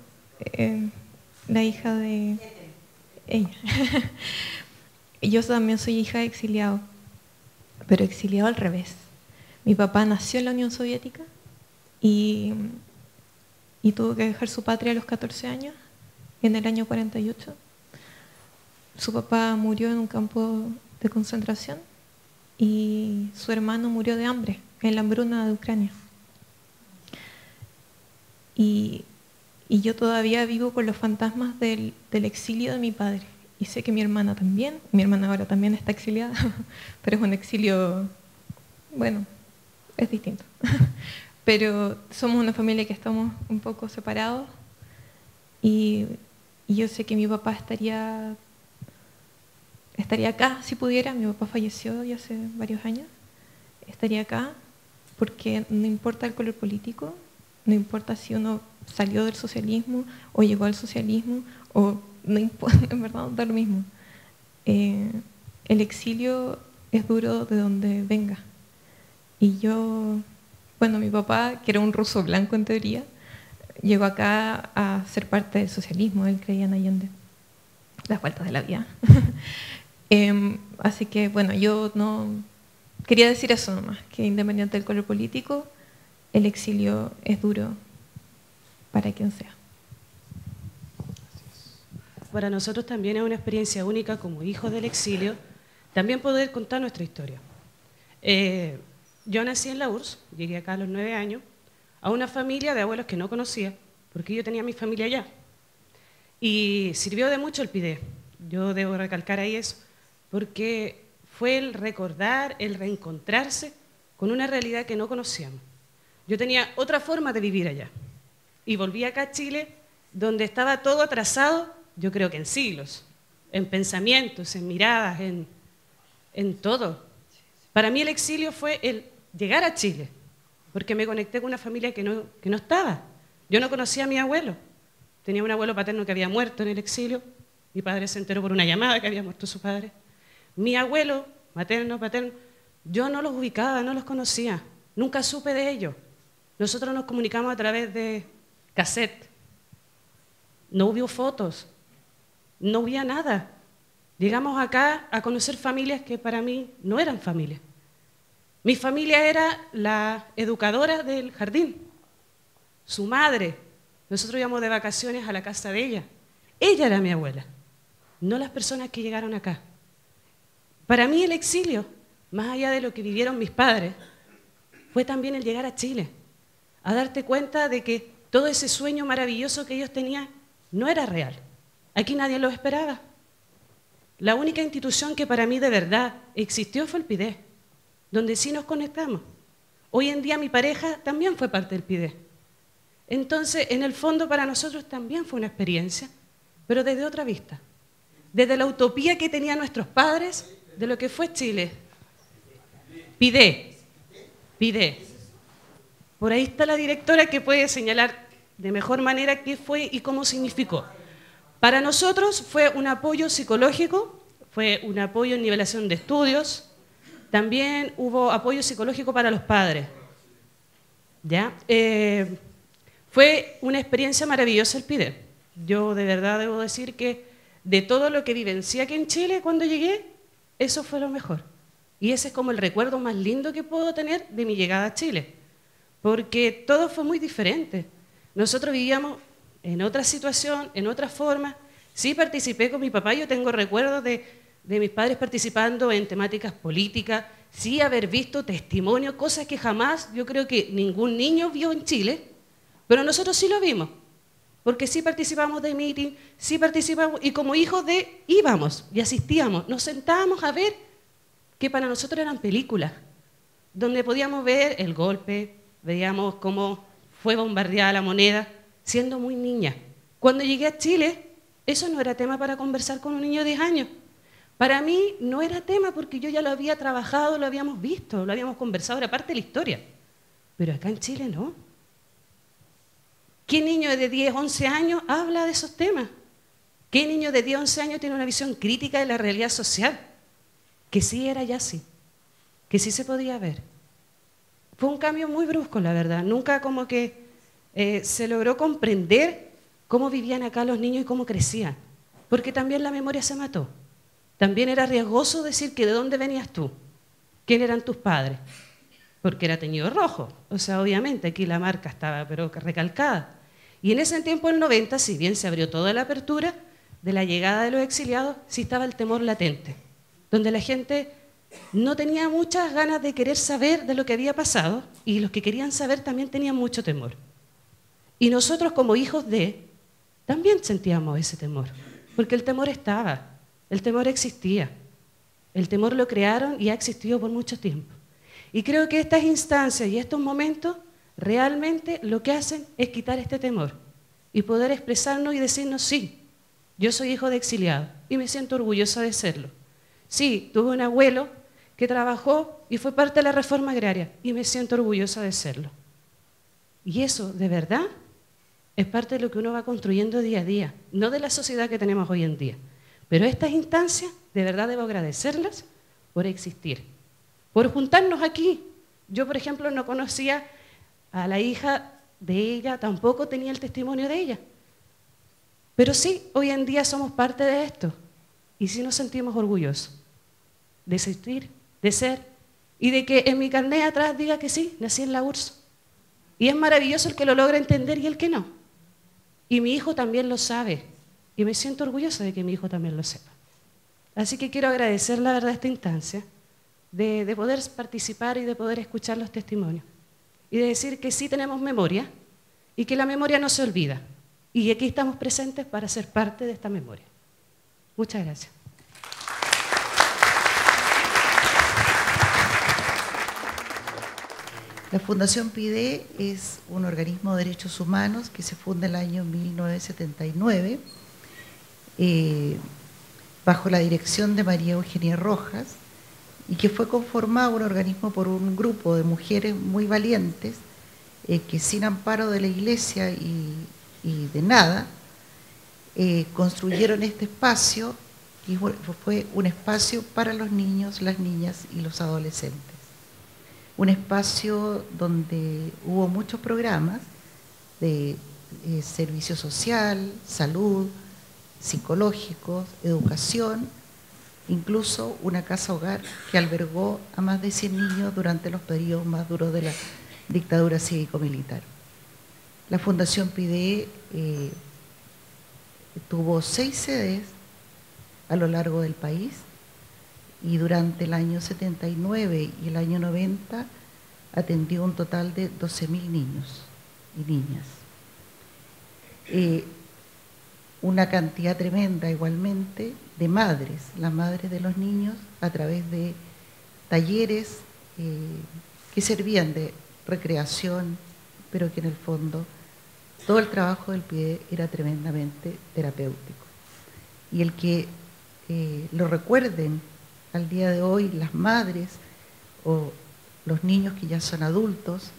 [SPEAKER 9] la hija de ella. Yo también soy hija de exiliado, pero exiliado al revés. Mi papá nació en la Unión Soviética y tuvo que dejar su patria a los 14 años, en el año 48. Su papá murió en un campo de concentración y su hermano murió de hambre en la hambruna de Ucrania. Y yo todavía vivo con los fantasmas del exilio de mi padre. Y sé que mi hermana también, mi hermana ahora también está exiliada, pero es un exilio, bueno, es distinto. Pero somos una familia que estamos un poco separados y yo sé que mi papá estaría acá si pudiera. Mi papá falleció ya hace varios años. Estaría acá porque no importa el color político, no importa si uno salió del socialismo o llegó al socialismo, o no importa, en verdad da lo mismo. El exilio es duro de donde venga. Y yo, bueno, mi papá, que era un ruso blanco en teoría, llegó acá a ser parte del socialismo. Él creía en Allende, las vueltas de la vida. Así que, bueno, yo no quería decir eso nomás, que independiente del color político, el exilio es duro para quien sea.
[SPEAKER 10] Para nosotros también es una experiencia única como hijos del exilio, también poder contar nuestra historia. Yo nací en la URSS, llegué acá a los 9 años, a una familia de abuelos que no conocía, porque yo tenía mi familia allá. Y sirvió de mucho el PIDE. Yo debo recalcar ahí eso, porque fue el recordar, el reencontrarse con una realidad que no conocíamos. Yo tenía otra forma de vivir allá. Y volví acá a Chile, donde estaba todo atrasado, yo creo que en siglos, en pensamientos, en miradas, en todo. Para mí el exilio fue el llegar a Chile, porque me conecté con una familia que no estaba. Yo no conocía a mi abuelo. Tenía un abuelo paterno que había muerto en el exilio. Mi padre se enteró por una llamada que había muerto su padre. Mi abuelo, materno, paterno, yo no los ubicaba, no los conocía. Nunca supe de ellos. Nosotros nos comunicamos a través de cassette. No hubo fotos. No había nada. Llegamos acá a conocer familias que para mí no eran familias. Mi familia era la educadora del jardín, su madre. Nosotros íbamos de vacaciones a la casa de ella. Ella era mi abuela, no las personas que llegaron acá. Para mí el exilio, más allá de lo que vivieron mis padres, fue también el llegar a Chile, a darte cuenta de que todo ese sueño maravilloso que ellos tenían no era real. Aquí nadie lo esperaba. La única institución que para mí de verdad existió fue el PIDE, donde sí nos conectamos. Hoy en día mi pareja también fue parte del PIDE. Entonces, en el fondo para nosotros también fue una experiencia, pero desde otra vista. Desde la utopía que tenían nuestros padres de lo que fue Chile. PIDE. Por ahí está la directora que puede señalar de mejor manera qué fue y cómo significó. Para nosotros fue un apoyo psicológico, fue un apoyo en nivelación de estudios, también hubo apoyo psicológico para los padres. ¿Ya? Fue una experiencia maravillosa el PIDE. Yo de verdad debo decir que de todo lo que vivencié aquí en Chile cuando llegué, eso fue lo mejor. Y ese es como el recuerdo más lindo que puedo tener de mi llegada a Chile. porque todo fue muy diferente. Nosotros vivíamos en otra situación, en otra forma. Sí participé con mi papá, yo tengo recuerdos de mis padres participando en temáticas políticas, sí haber visto testimonios, cosas que jamás yo creo que ningún niño vio en Chile, pero nosotros sí lo vimos, porque sí participamos de meeting, sí participamos, y como hijos íbamos y asistíamos, nos sentábamos a ver que para nosotros eran películas, donde podíamos ver el golpe, veíamos cómo fue bombardeada la moneda, siendo muy niña. Cuando llegué a Chile, eso no era tema para conversar con un niño de 10 años. Para mí no era tema porque yo ya lo había trabajado, lo habíamos visto, lo habíamos conversado, era parte de la historia. Pero acá en Chile no. ¿Qué niño de 10, 11 años habla de esos temas? ¿Qué niño de 10, 11 años tiene una visión crítica de la realidad social? Que sí era ya así, que sí se podía ver. Fue un cambio muy brusco, la verdad. Nunca como que se logró comprender cómo vivían acá los niños y cómo crecían. Porque también la memoria se mató. También era riesgoso decir que de dónde venías tú, quién eran tus padres, porque era teñido rojo. O sea, obviamente aquí la marca estaba pero recalcada. Y en ese tiempo, el 90, si bien se abrió toda la apertura de la llegada de los exiliados, sí estaba el temor latente, donde la gente no tenía muchas ganas de querer saber de lo que había pasado y los que querían saber también tenían mucho temor. Y nosotros como hijos también sentíamos ese temor, porque el temor estaba, el temor existía, el temor lo crearon y ha existido por mucho tiempo. Y creo que estas instancias y estos momentos realmente lo que hacen es quitar este temor y poder expresarnos y decirnos, sí, yo soy hijo de exiliado y me siento orgullosa de serlo. Sí, tuve un abuelo que trabajó y fue parte de la reforma agraria y me siento orgullosa de serlo. Y eso, de verdad, es parte de lo que uno va construyendo día a día, no de la sociedad que tenemos hoy en día. Pero estas instancias, de verdad debo agradecerlas por existir, por juntarnos aquí. Yo, por ejemplo, no conocía a la hija de ella, tampoco tenía el testimonio de ella. Pero sí, hoy en día somos parte de esto y sí nos sentimos orgullosos de existir, de ser y de que en mi carnet atrás diga que sí, nací en la URSS. Y es maravilloso el que lo logra entender y el que no. Y mi hijo también lo sabe y me siento orgullosa de que mi hijo también lo sepa. Así que quiero agradecer la verdad esta instancia de poder participar y de poder escuchar los testimonios y de decir que sí tenemos memoria y que la memoria no se olvida y aquí estamos presentes para ser parte de esta memoria. Muchas gracias.
[SPEAKER 11] La Fundación PIDE es un organismo de derechos humanos que se funda en el año 1979 bajo la dirección de María Eugenia Rojas y que fue conformado un organismo por un grupo de mujeres muy valientes que sin amparo de la Iglesia y de nada construyeron este espacio y fue un espacio para los niños, las niñas y los adolescentes. Un espacio donde hubo muchos programas de servicio social, salud, psicológicos, educación, incluso una casa hogar que albergó a más de 100 niños durante los periodos más duros de la dictadura cívico-militar. La Fundación PIDE tuvo 6 sedes a lo largo del país y durante el año 79 y el año 90 atendió un total de 12.000 niños y niñas. Una cantidad tremenda igualmente de madres, las madres de los niños, a través de talleres que servían de recreación, pero que en el fondo todo el trabajo del PIDE era tremendamente terapéutico. Y el que lo recuerden al día de hoy las madres o los niños que ya son adultos,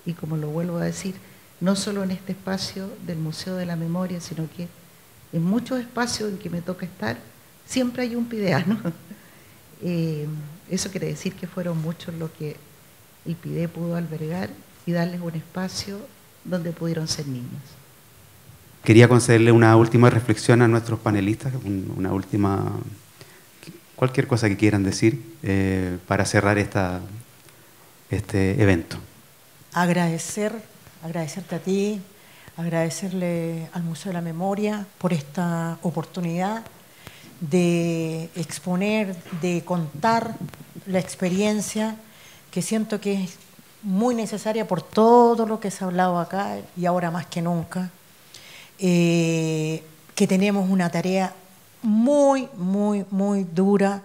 [SPEAKER 11] y como lo vuelvo a decir, no solo en este espacio del Museo de la Memoria, sino que en muchos espacios en que me toca estar, siempre hay un pideano. Eso quiere decir que fueron muchos los que el PIDE pudo albergar y darles un espacio donde pudieron ser niños.
[SPEAKER 3] Quería concederle una última reflexión a nuestros panelistas, una última, cualquier cosa que quieran decir para cerrar este evento.
[SPEAKER 6] agradecerte a ti, agradecerle al Museo de la Memoria por esta oportunidad de exponer, de contar la experiencia que siento que es muy necesaria por todo lo que se ha hablado acá y ahora más que nunca, que tenemos una tarea muy, muy, muy dura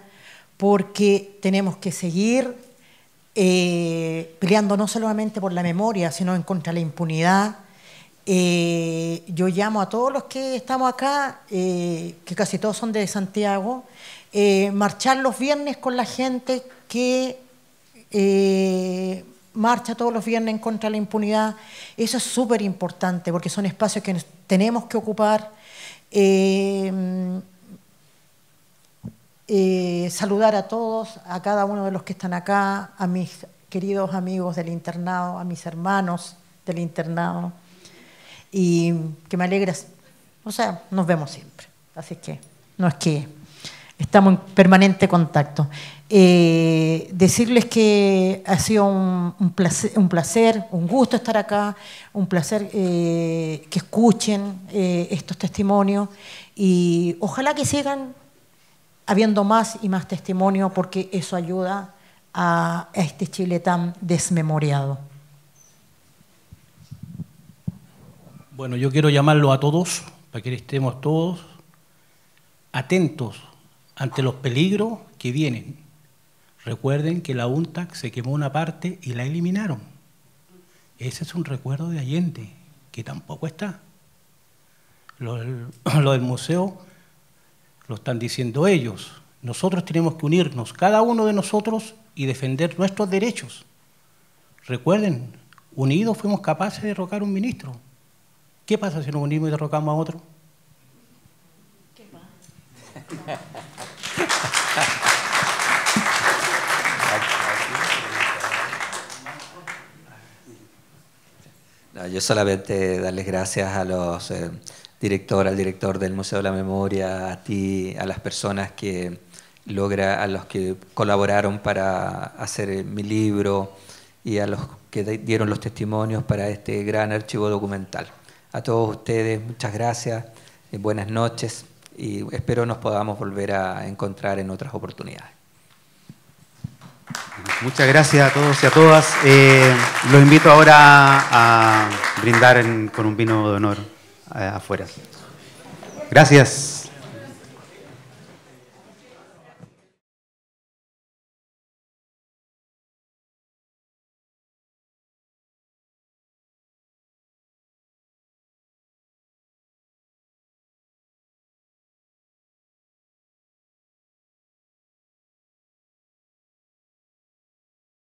[SPEAKER 6] porque tenemos que seguir peleando no solamente por la memoria, sino en contra de la impunidad. Yo llamo a todos los que estamos acá, que casi todos son de Santiago, marchar los viernes con la gente que marcha todos los viernes en contra de la impunidad. Eso es súper importante porque son espacios que tenemos que ocupar. Saludar a todos, a cada uno de los que están acá, a mis queridos amigos del internado, a mis hermanos del internado, y que me alegra, o sea, nos vemos siempre, así que no es que estamos en permanente contacto. Decirles que ha sido un placer, un gusto estar acá, un placer que escuchen estos testimonios y ojalá que sigan habiendo más y más testimonio porque eso ayuda a este Chile tan desmemoriado.
[SPEAKER 5] Bueno, yo quiero llamarlo a todos, para que estemos todos atentos ante los peligros que vienen. Recuerden que la UNTAC se quemó una parte y la eliminaron. Ese es un recuerdo de Allende, que tampoco está. Lo del museo lo están diciendo ellos. Nosotros tenemos que unirnos, cada uno de nosotros, y defender nuestros derechos. Recuerden, unidos fuimos capaces de derrocar a un ministro. ¿Qué pasa si nos unimos y derrocamos a otro?
[SPEAKER 6] ¿Qué pasa?
[SPEAKER 4] No, yo solamente darles gracias a los al director del Museo de la Memoria, a ti, a las personas a los que colaboraron para hacer mi libro y a los que dieron los testimonios para este gran archivo documental. A todos ustedes, muchas gracias, buenas noches y espero nos podamos volver a encontrar en otras oportunidades.
[SPEAKER 3] Muchas gracias a todos y a todas. Los invito ahora a brindar con un vino de honor afuera. Gracias.